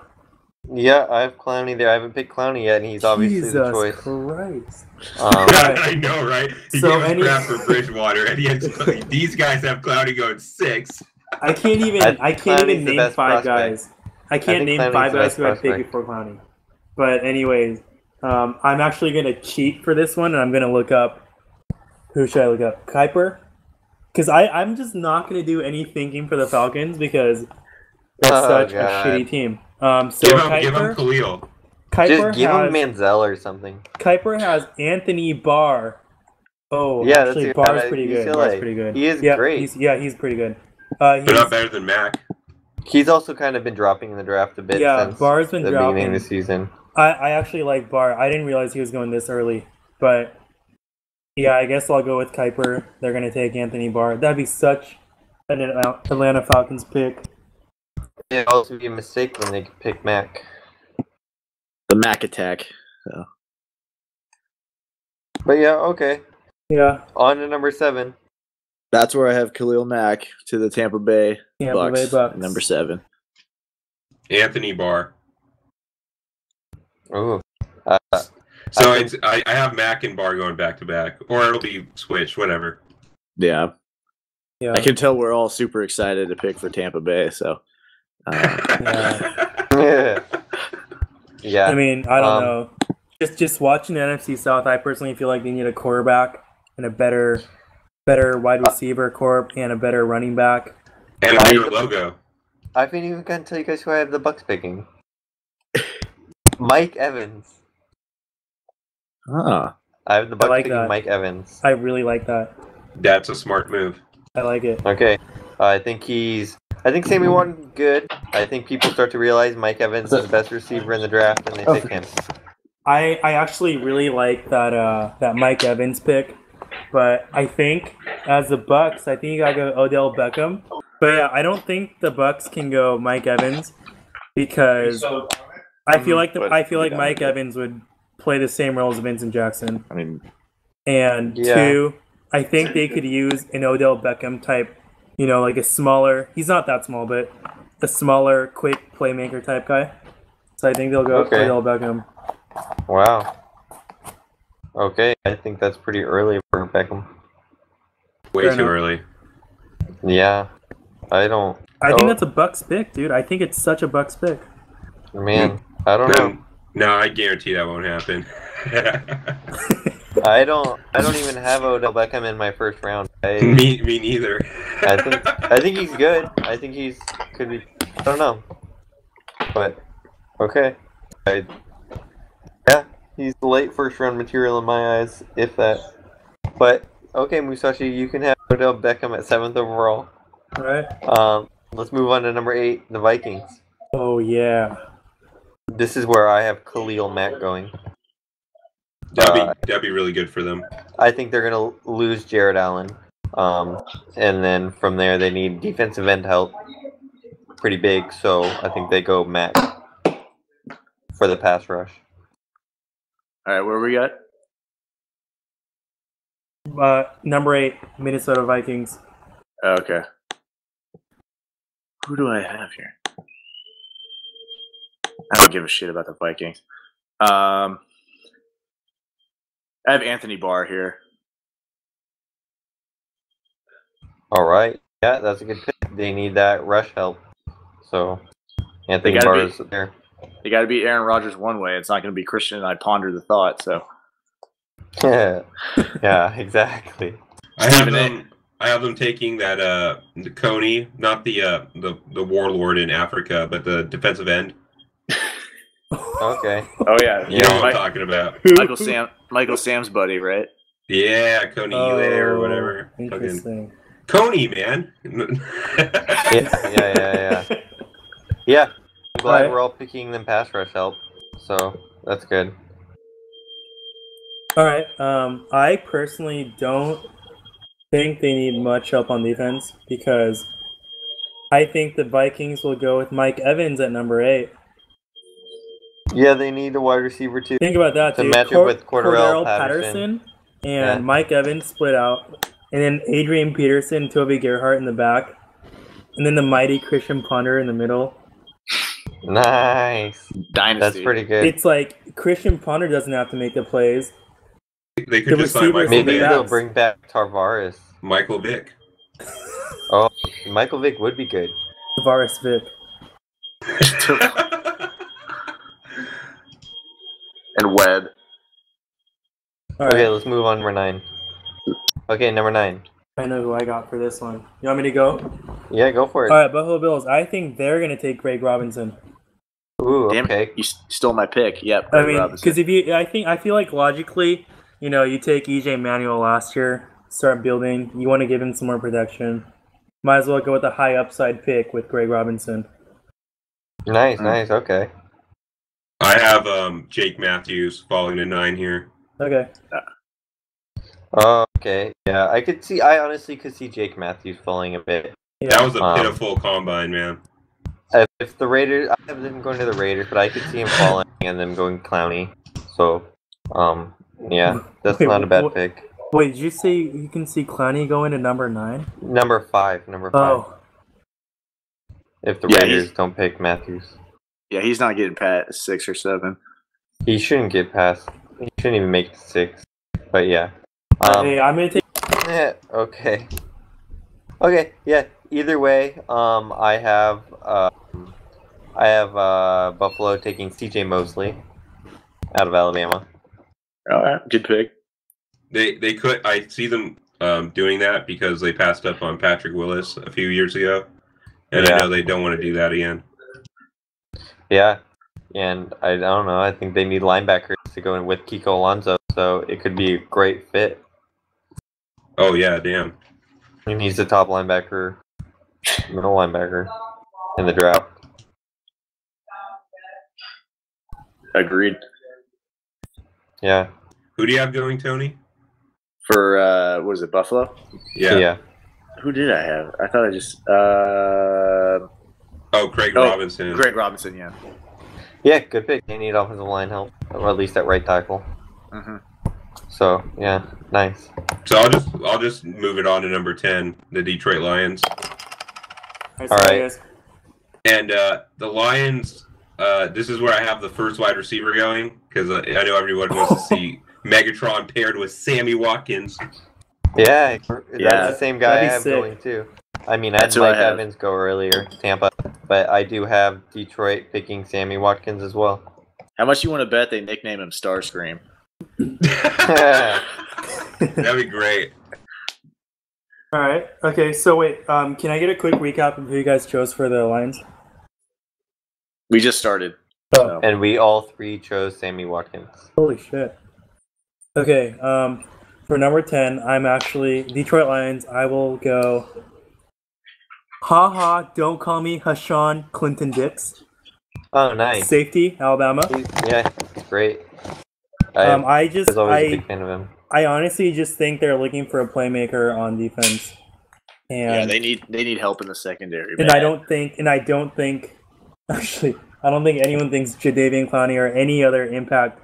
Yeah, I have Clowney there. I haven't picked Clowney yet, and he's obviously Jesus the choice. Christ. I know, right? He So gave us any- crap for Bridgewater, and these guys have Clowney going 6. I can't even. I can't Clowney's even the name best 5 prospect. guys. I can't think name Clowney's 5 the guys best who I'd pick prospect. before Clowney. But anyways, I'm actually gonna cheat for this one, and I'm gonna look up. Who should I look up? Kuiper. Because I'm just not gonna do any thinking for the Falcons because that's Oh, such God. a shitty team. So Give him Kuiper, Khalil. Kuiper Just give has him Manziel or something. Kuiper has Anthony Barr. Oh, Yeah, that's actually, your Barr's guy, pretty good. UCLA. Barr's pretty good. He is yeah, great. He's pretty good. But He's, not better than Mack. He's also kind of been dropping in the draft a bit yeah, since Barr's been the beginning dropping. of the season. I actually like Barr. I didn't realize he was going this early, but yeah, I guess I'll go with Kuiper. They're gonna take Anthony Barr. That'd be such an Atlanta Falcons pick. It'd also be a mistake when they pick Mac. The Mac attack. But yeah, okay. Yeah, On to number 7. That's where I have Khalil Mack to the Tampa Bay Tampa Bay Bucks. Number 7. Anthony Barr. Ooh. So I think- I have Mack and Barr going back to back, or it'll be switched, whatever. Yeah. Yeah, I can tell we're all super excited to pick for Tampa Bay, so yeah. Yeah. I mean, I don't Um, know. Just watching the NFC South, I personally feel like they need a quarterback and a better wide receiver corp and a better running back. And a bigger logo. I haven't even gotten to tell you guys who I have the Bucks picking. Mike Evans. I I have the Bucks like picking that. Mike Evans. I really like that. That's a smart move. I like it. Okay. I think Sammy Watkins good. I think people start to realize Mike Evans is the best receiver in the draft and they pick him. I actually really like that Mike Evans pick, but I think as the Bucks, I think you gotta go Odell Beckham. But yeah, I don't think the Bucks can go Mike Evans because I feel like Mike Evans would play the same role as Vincent Jackson. I mean, And Yeah. 2, I think they could use an Odell Beckham type, like a smaller. He's not that small, but a smaller, quick playmaker type guy. So I think they'll go Okay. Odell Beckham. Wow. Okay, I think that's pretty early for Beckham. Way Fair too enough. early. Yeah. I don't. I think Oh. that's a Bucks pick, dude. I think it's such a Bucks pick. Man, I don't know. No, I guarantee that won't happen. I don't even have Odell Beckham in my first round. me neither. I think he's good. I think could be. I don't know. But okay. Yeah, he's late first round material in my eyes, if that. But okay, Musashi, you can have Odell Beckham at 7th overall. All right. Let's move on to number 8, the Vikings. Oh yeah. This is where I have Khalil Mack going. That'd be really good for them. I think they're gonna lose Jared Allen, and then from there they need defensive end help, pretty big. So I think they go Mac for the pass rush. All right, where we at? Number 8, Minnesota Vikings. Okay. Who do I have here? I don't give a shit about the Vikings. I have Anthony Barr here. All right, yeah, that's a good pick. They need that rush help, so Anthony gotta Barr be- is there. They got to beat Aaron Rodgers one way. It's not going to be Christian and I ponder the thought. So Yeah, exactly. I have them taking that the Coney, not the warlord in Africa, but the defensive end. Okay. oh yeah, You know what I'm talking about. Michael Sam's buddy, right? Yeah, Coney or whatever. Fucking Interesting. Coney, man. Yeah. Yeah. I'm glad Alright. we're all picking them pass rush help, so that's good. All right. I personally don't think they need much help on defense because I think the Vikings will go with Mike Evans at number 8. Yeah, they need a wide receiver too. Think about that, To dude. match up with Cordarrelle Patterson and Yeah. Mike Evans split out, and then Adrian Peterson, Toby Gerhart in the back, and then the mighty Christian Ponder in the middle. Nice. Dynasty. That's pretty good. It's like Christian Ponder doesn't have to make the plays. They could The just sign receivers Michael will be Maybe Vick. back. they'll bring back Tarvaris. Michael Vick. Oh, Michael Vick would be good. Tavares Vick. and Webb. All right. Okay, let's move on to number 9. Okay, number 9. I know who I got for this one. You want me to go? Yeah, go for it. All right, Buffalo Bills. I think they're going to take Greg Robinson. Ooh, Damn okay. it, you stole my pick. Yep. I Greg mean, Robinson. because I feel like logically, you take EJ Manuel last year, start building. You want to give him some more protection. Might as well go with a high upside pick with Greg Robinson. Nice, okay. I have Jake Matthews falling to 9 here. Okay. Oh, okay. Yeah, I honestly could see Jake Matthews falling a bit. Yeah. That was a Um, pitiful combine, man. If the Raiders, I have them going to the Raiders, but I could see him falling and them going Clowney. So, yeah, that's Wait, not a bad what- pick. Wait, did you say you can see Clowney going to number 9? Number 5. Oh, If the Yeah, Raiders he's- don't pick Matthews, yeah, he's not getting past 6 or 7. he shouldn't get past. He shouldn't even make it 6. But yeah. hey, I'm gonna take. Yeah, okay. Okay, yeah. Either way, I have Buffalo taking CJ Mosley out of Alabama. All right, good pick. They could. I see them doing that because they passed up on Patrick Willis a few years ago, and Yeah. I know they don't want to do that again. Yeah, and I don't know. I think they need linebackers to go in with Kiko Alonso, so it could be a great fit. Oh yeah, damn. And he's the top linebacker, middle linebacker in the draft. Agreed. Yeah. Who do you have going, Tony? For what is it, Buffalo? Yeah. Who did I have? I thought I just Oh, Craig Robinson. Greg Robinson. Yeah. Yeah, good pick. They need offensive line help, or at least at right tackle. Mm-hmm. So yeah, nice. So I'll just move it on to number 10, the Detroit Lions. All right. Guys. And the Lions, this is where I have the first wide receiver going because I know everyone wants to see Megatron paired with Sammy Watkins. Yeah, that's Yeah. the same guy I That'd be have sick. going too. I mean, I had That's who I Mike have. Evans go earlier, Tampa, but I do have Detroit picking Sammy Watkins as well. How much you want to bet they nickname him Starscream? That'd be great. All right. Okay. So wait. Can I get a quick recap of who you guys chose for the Lions? We just started. Oh. So. And we all three chose Sammy Watkins. Holy shit. Okay. For number 10, I'm actually Detroit Lions. I will go. Don't call me Hashawn Clinton Dix. Oh, nice. Safety, Alabama. Yeah, great. I was always a big fan of him. I honestly just think they're looking for a playmaker on defense. And they need help in the secondary. And I don't think actually I don't think anyone thinks Jadeveon Clowney or any other impact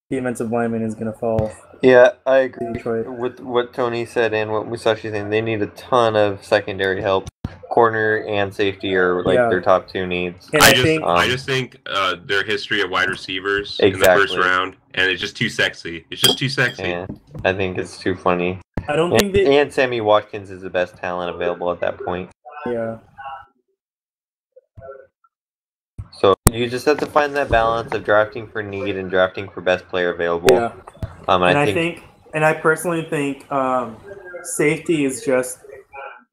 defensive lineman is going to fall. Yeah, I agree Detroit. with what Tony said and what Musashi saying. They need a ton of secondary help. Corner and safety are their top two needs. And I just think their history of wide receivers in the first round, and it's just too sexy. It's just too sexy. Yeah, I think it's too funny. I don't think and Sammy Watkins is the best talent available at that point. Yeah. So you just have to find that balance of drafting for need and drafting for best player available. Yeah. And I personally think safety is just,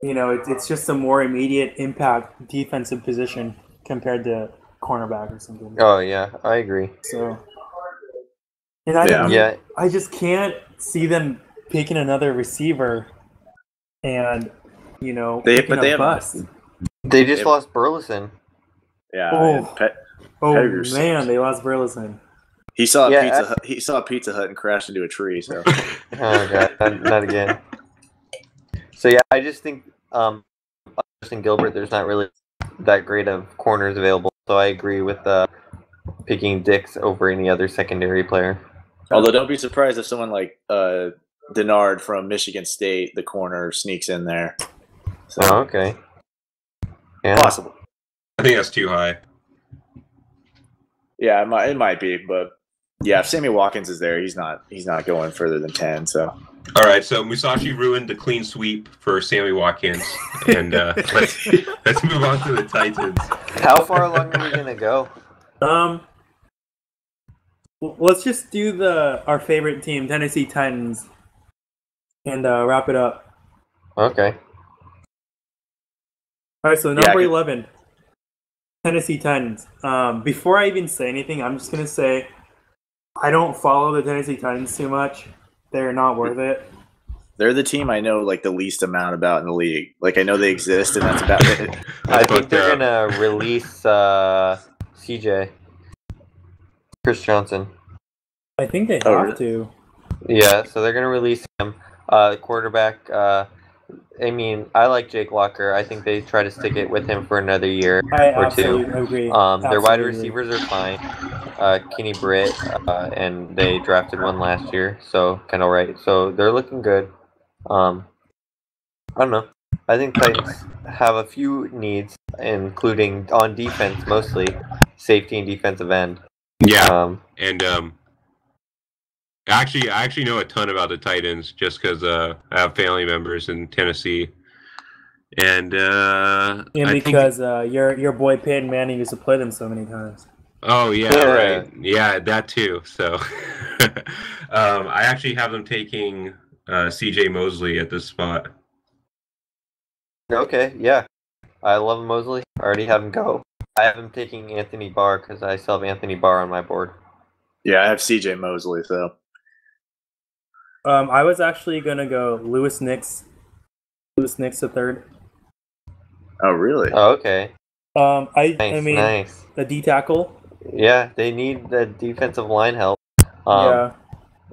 it's just a more immediate impact defensive position compared to cornerback or something. Oh yeah, I agree. So, and I just can't see them picking another receiver, and picking a bust. They just lost Burleson. Yeah. Man, they lost Burleson. He saw a Pizza Hut and crashed into a tree. So. Oh god, not again. So yeah, I just think Justin Gilbert, there's not really that great of corners available. So I agree with picking Dix over any other secondary player. Although don't be surprised if someone like Denard from Michigan State, the corner, sneaks in there. So, okay. Yeah. Possible. I think that's too high. Yeah, it might be, but yeah, if Sammy Watkins is there, he's not going further than 10. So. All right, so Musashi ruined the clean sweep for Sammy Watkins, and let's move on to the Titans. How far along are we gonna go? Let's just do our favorite team, Tennessee Titans, and wrap it up. Okay. All right, so number 11, Tennessee Titans. Before I even say anything, I'm just gonna say I don't follow the Tennessee Titans too much. They're not worth it. They're the team I know the least amount about in the league. I know they exist, and that's about it. I think they're gonna release CJ, Chris Johnson. I think they have to. Yeah, so they're gonna release him. Quarterback. I like Jake Locker. I think they try to stick it with him for another year or two. Agree. Their wide receivers are fine. Kenny Britt, and they drafted one last year, so kind of right. So they're looking good. I don't know. I think Titans have a few needs, including on defense mostly, safety and defensive end. Yeah, I actually know a ton about the Titans just because I have family members in Tennessee, and because your boy Peyton Manning used to play them so many times. Oh yeah, right. Yeah, that too. So I actually have them taking C.J. Mosley at this spot. Okay, yeah, I love Mosley. I already have him go. I have him taking Anthony Barr because I still have Anthony Barr on my board. Yeah, I have C.J. Mosley. So. I was actually gonna go Lewis Nix the third. Oh really? Oh, okay. Nice. The D tackle. Yeah, they need the defensive line help. Yeah.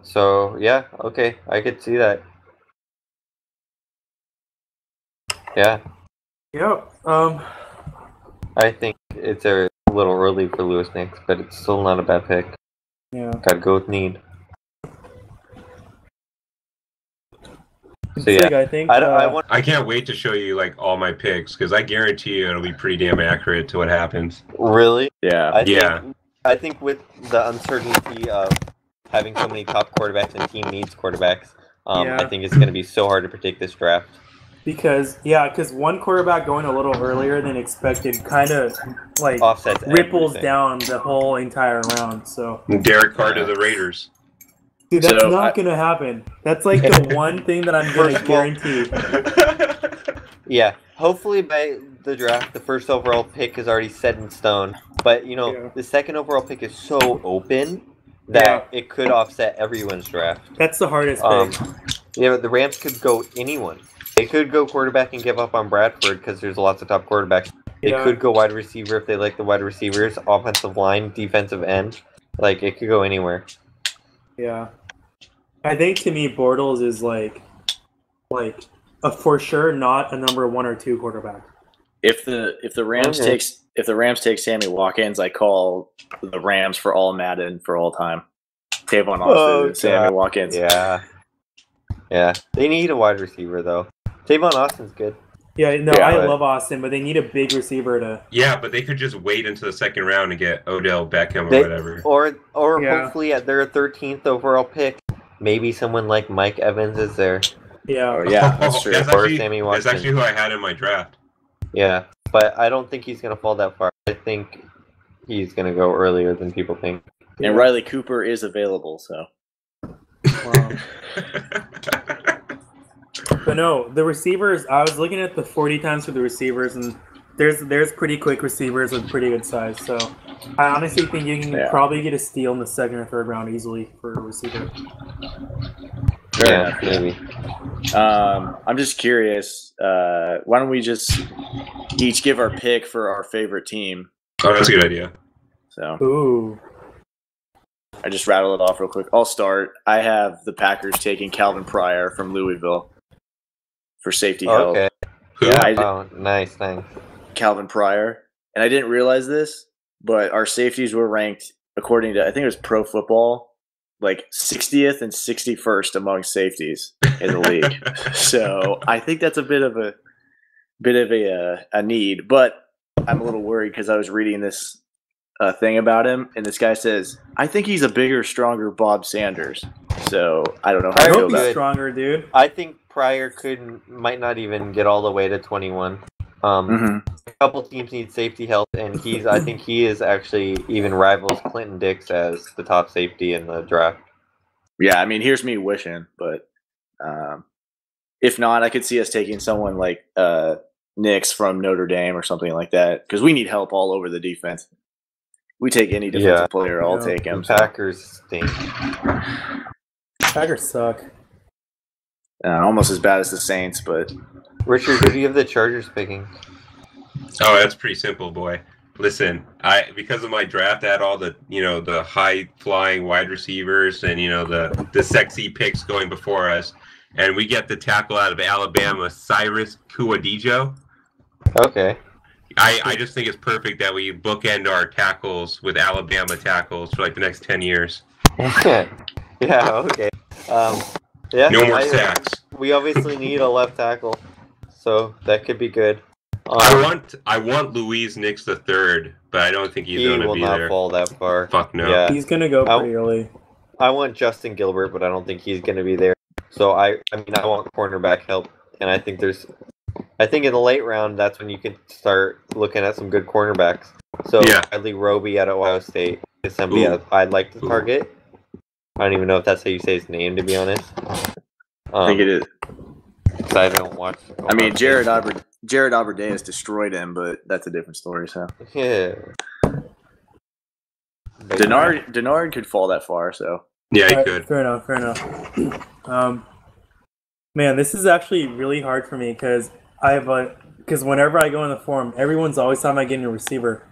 So yeah, okay, I could see that. Yeah. Yep. I think it's a little early for Lewis Nix, but it's still not a bad pick. Yeah. Gotta go with need. So yeah, I think I can't wait to show you all my picks because I guarantee you it'll be pretty damn accurate to what happens. Really? Yeah. I think with the uncertainty of having so many top quarterbacks and team needs quarterbacks, I think it's going to be so hard to predict this draft. Because one quarterback going a little earlier than expected kind of offsets ripples everything down the whole entire round. So Derek Carr to the Raiders. Dude, that's not going to happen. That's the one thing that I'm going to guarantee. Yeah, hopefully by the draft, the first overall pick is already set in stone. But, the second overall pick is so open that it could offset everyone's draft. That's the hardest pick. The Rams could go anyone. They could go quarterback and give up on Bradford because there's lots of top quarterbacks. They could go wide receiver if they like the wide receivers, offensive line, defensive end. It could go anywhere. Yeah. I think to me, Bortles is like a for sure not a number 1 or 2 quarterback. If the Rams take Sammy Watkins, I call the Rams for all Madden for all time. Tavon Austin and Sammy Watkins. Yeah. They need a wide receiver though. Tavon Austin's good. Yeah, no, Yeah, I but- love Austin, but they need a big receiver to. Yeah, but they could just wait until the second round and get Odell Beckham or They- whatever. Or Yeah. hopefully at their 13th overall pick, maybe someone like Mike Evans is there. Yeah. Oh, yeah, that's true. That's Or actually, Sammy that's Watkins. actually who I had in my draft. Yeah, but I don't think he's gonna fall that far. I think he's gonna go earlier than people think. And Riley Cooper is available, so. Wow. But no, the receivers. I was looking at the 40 times for the receivers, and there's pretty quick receivers with pretty good size. So I honestly think you can Yeah. probably get a steal in the 2nd or 3rd round easily for a receiver. Fair Yeah, enough. maybe. I'm just curious. Why don't we just each give our pick for our favorite team? Oh, that's a good idea. So Ooh. I just rattle it off real quick. I'll start. I have the Packers taking Calvin Pryor from Louisville for safety help. Okay. Who? Yeah. I- Oh, nice. Calvin Pryor. And I didn't realize this, but our safeties were ranked according to, I think it was Pro Football, like 60th and 61st among safeties in the league. So I think that's a bit of a need, but I'm a little worried because I was reading this thing about him, and this guy says, I think he's a bigger, stronger Bob Sanders. So I don't know how I I feel hope about he's it. stronger, dude. I think Pryor might not even get all the way to 21. A couple teams need safety help, and I think he is actually even rivals Clinton Dix as the top safety in the draft. Yeah, I mean, here's me wishing, but if not, I could see us taking someone like Nix from Notre Dame or something like that, because we need help all over the defense. We take any defensive Yeah. player, I'll Yeah. take The him. So, Packers stink. Packers suck. almost as bad as the Saints, but Richard, who do you have the Chargers picking? Oh, that's pretty simple, boy. Listen, because of my draft, I had all the the high flying wide receivers and the sexy picks going before us, and we get the tackle out of Alabama, Cyrus Kuadijo. Okay. I just think it's perfect that we bookend our tackles with Alabama tackles for like the next 10 years. Yeah, okay. Yeah, No more sacks. We obviously need a left tackle, so that could be good. I want Louise Nix the third, but I don't think he's He going to will be not there. fall that far. Fuck no. Yeah. He's gonna go I'll- pretty early. I want Justin Gilbert, but I don't think he's going to be there. So I want cornerback help, and I think in the late round, that's when you can start looking at some good cornerbacks. So Yeah. Bradley Roby at Ohio State is somebody Ooh. I'd like to Ooh. target. I don't even know if that's how you say his name, to be honest. I think it is. 'Cause I don't watch. I mean, Jared Alberdeas destroyed him, but that's a different story. So Yeah. Denard could fall that far. So Yeah, he Alright, could. Fair enough. Man, this is actually really hard for me because because whenever I go in the forum, everyone's always talking about getting a receiver,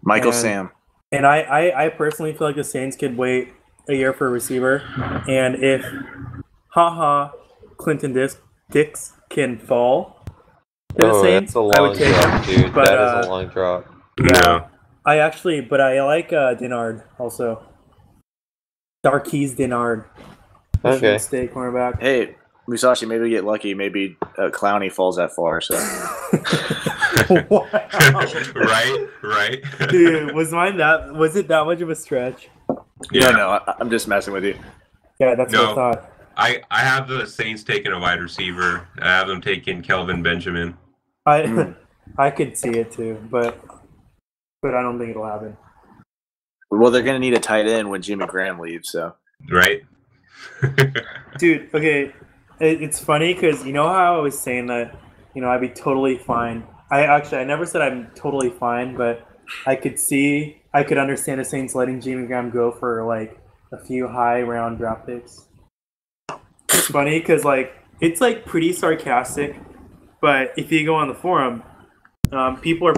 Michael And- Sam. and I personally feel like the Saints could wait a year for a receiver, and if Clinton Dix can fall to the Oh, Saints, that's a I long would take drop, him. dude. But, That is a long drop. No. But I like Denard also. Darqueze Denard, Michigan Okay. State cornerback. Hey, Musashi, maybe we get lucky. Maybe Clowney falls that far. So Wow. right. Dude, was it that much of a stretch? Yeah. no, I'm just messing with you. Yeah, that's what I No. thought. I have the Saints taking a wide receiver. I have them taking Kelvin Benjamin. I could see it too, but I don't think it'll happen. Well, they're gonna need a tight end when Jimmy Graham leaves. So Right? Dude, okay, it's funny because you know how I was saying that, I'd be totally fine. I never said I'm totally fine, but I could understand the Saints letting Jimmy Graham go for like a few high round draft picks. It's funny because it's pretty sarcastic, but if you go on the forum, people are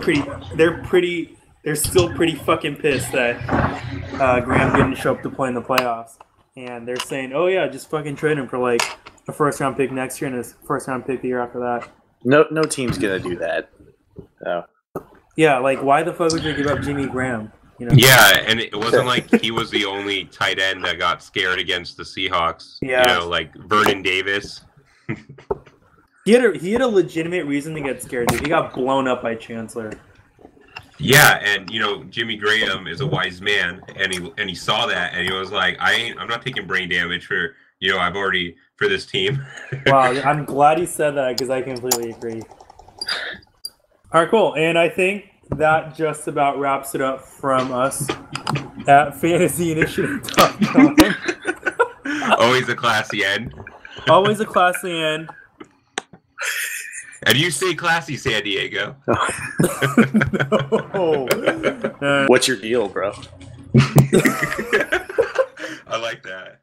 they're still pretty fucking pissed that Graham didn't show up to play in the playoffs. and they're saying, "Oh yeah, just fucking trade him for like a first round pick next year and a first round pick the year after that." No team's gonna do that. Oh. Yeah, like why the fuck would you give up Jimmy Graham? You know? Yeah, and it wasn't like he was the only tight end that got scared against the Seahawks. Yeah. You know, like Vernon Davis. He had a legitimate reason to get scared. Dude. He got blown up by Chancellor. Yeah, and you know Jimmy Graham is a wise man, and he saw that, and he was like, I'm not taking brain damage for I've already for this team. Wow, I'm glad he said that because I completely agree. All right, cool, and I think that just about wraps it up from us at fantasyinitiative.com. Always a classy end. Always a classy end. And you stay classy, San Diego. No. What's your deal, bro? I like that.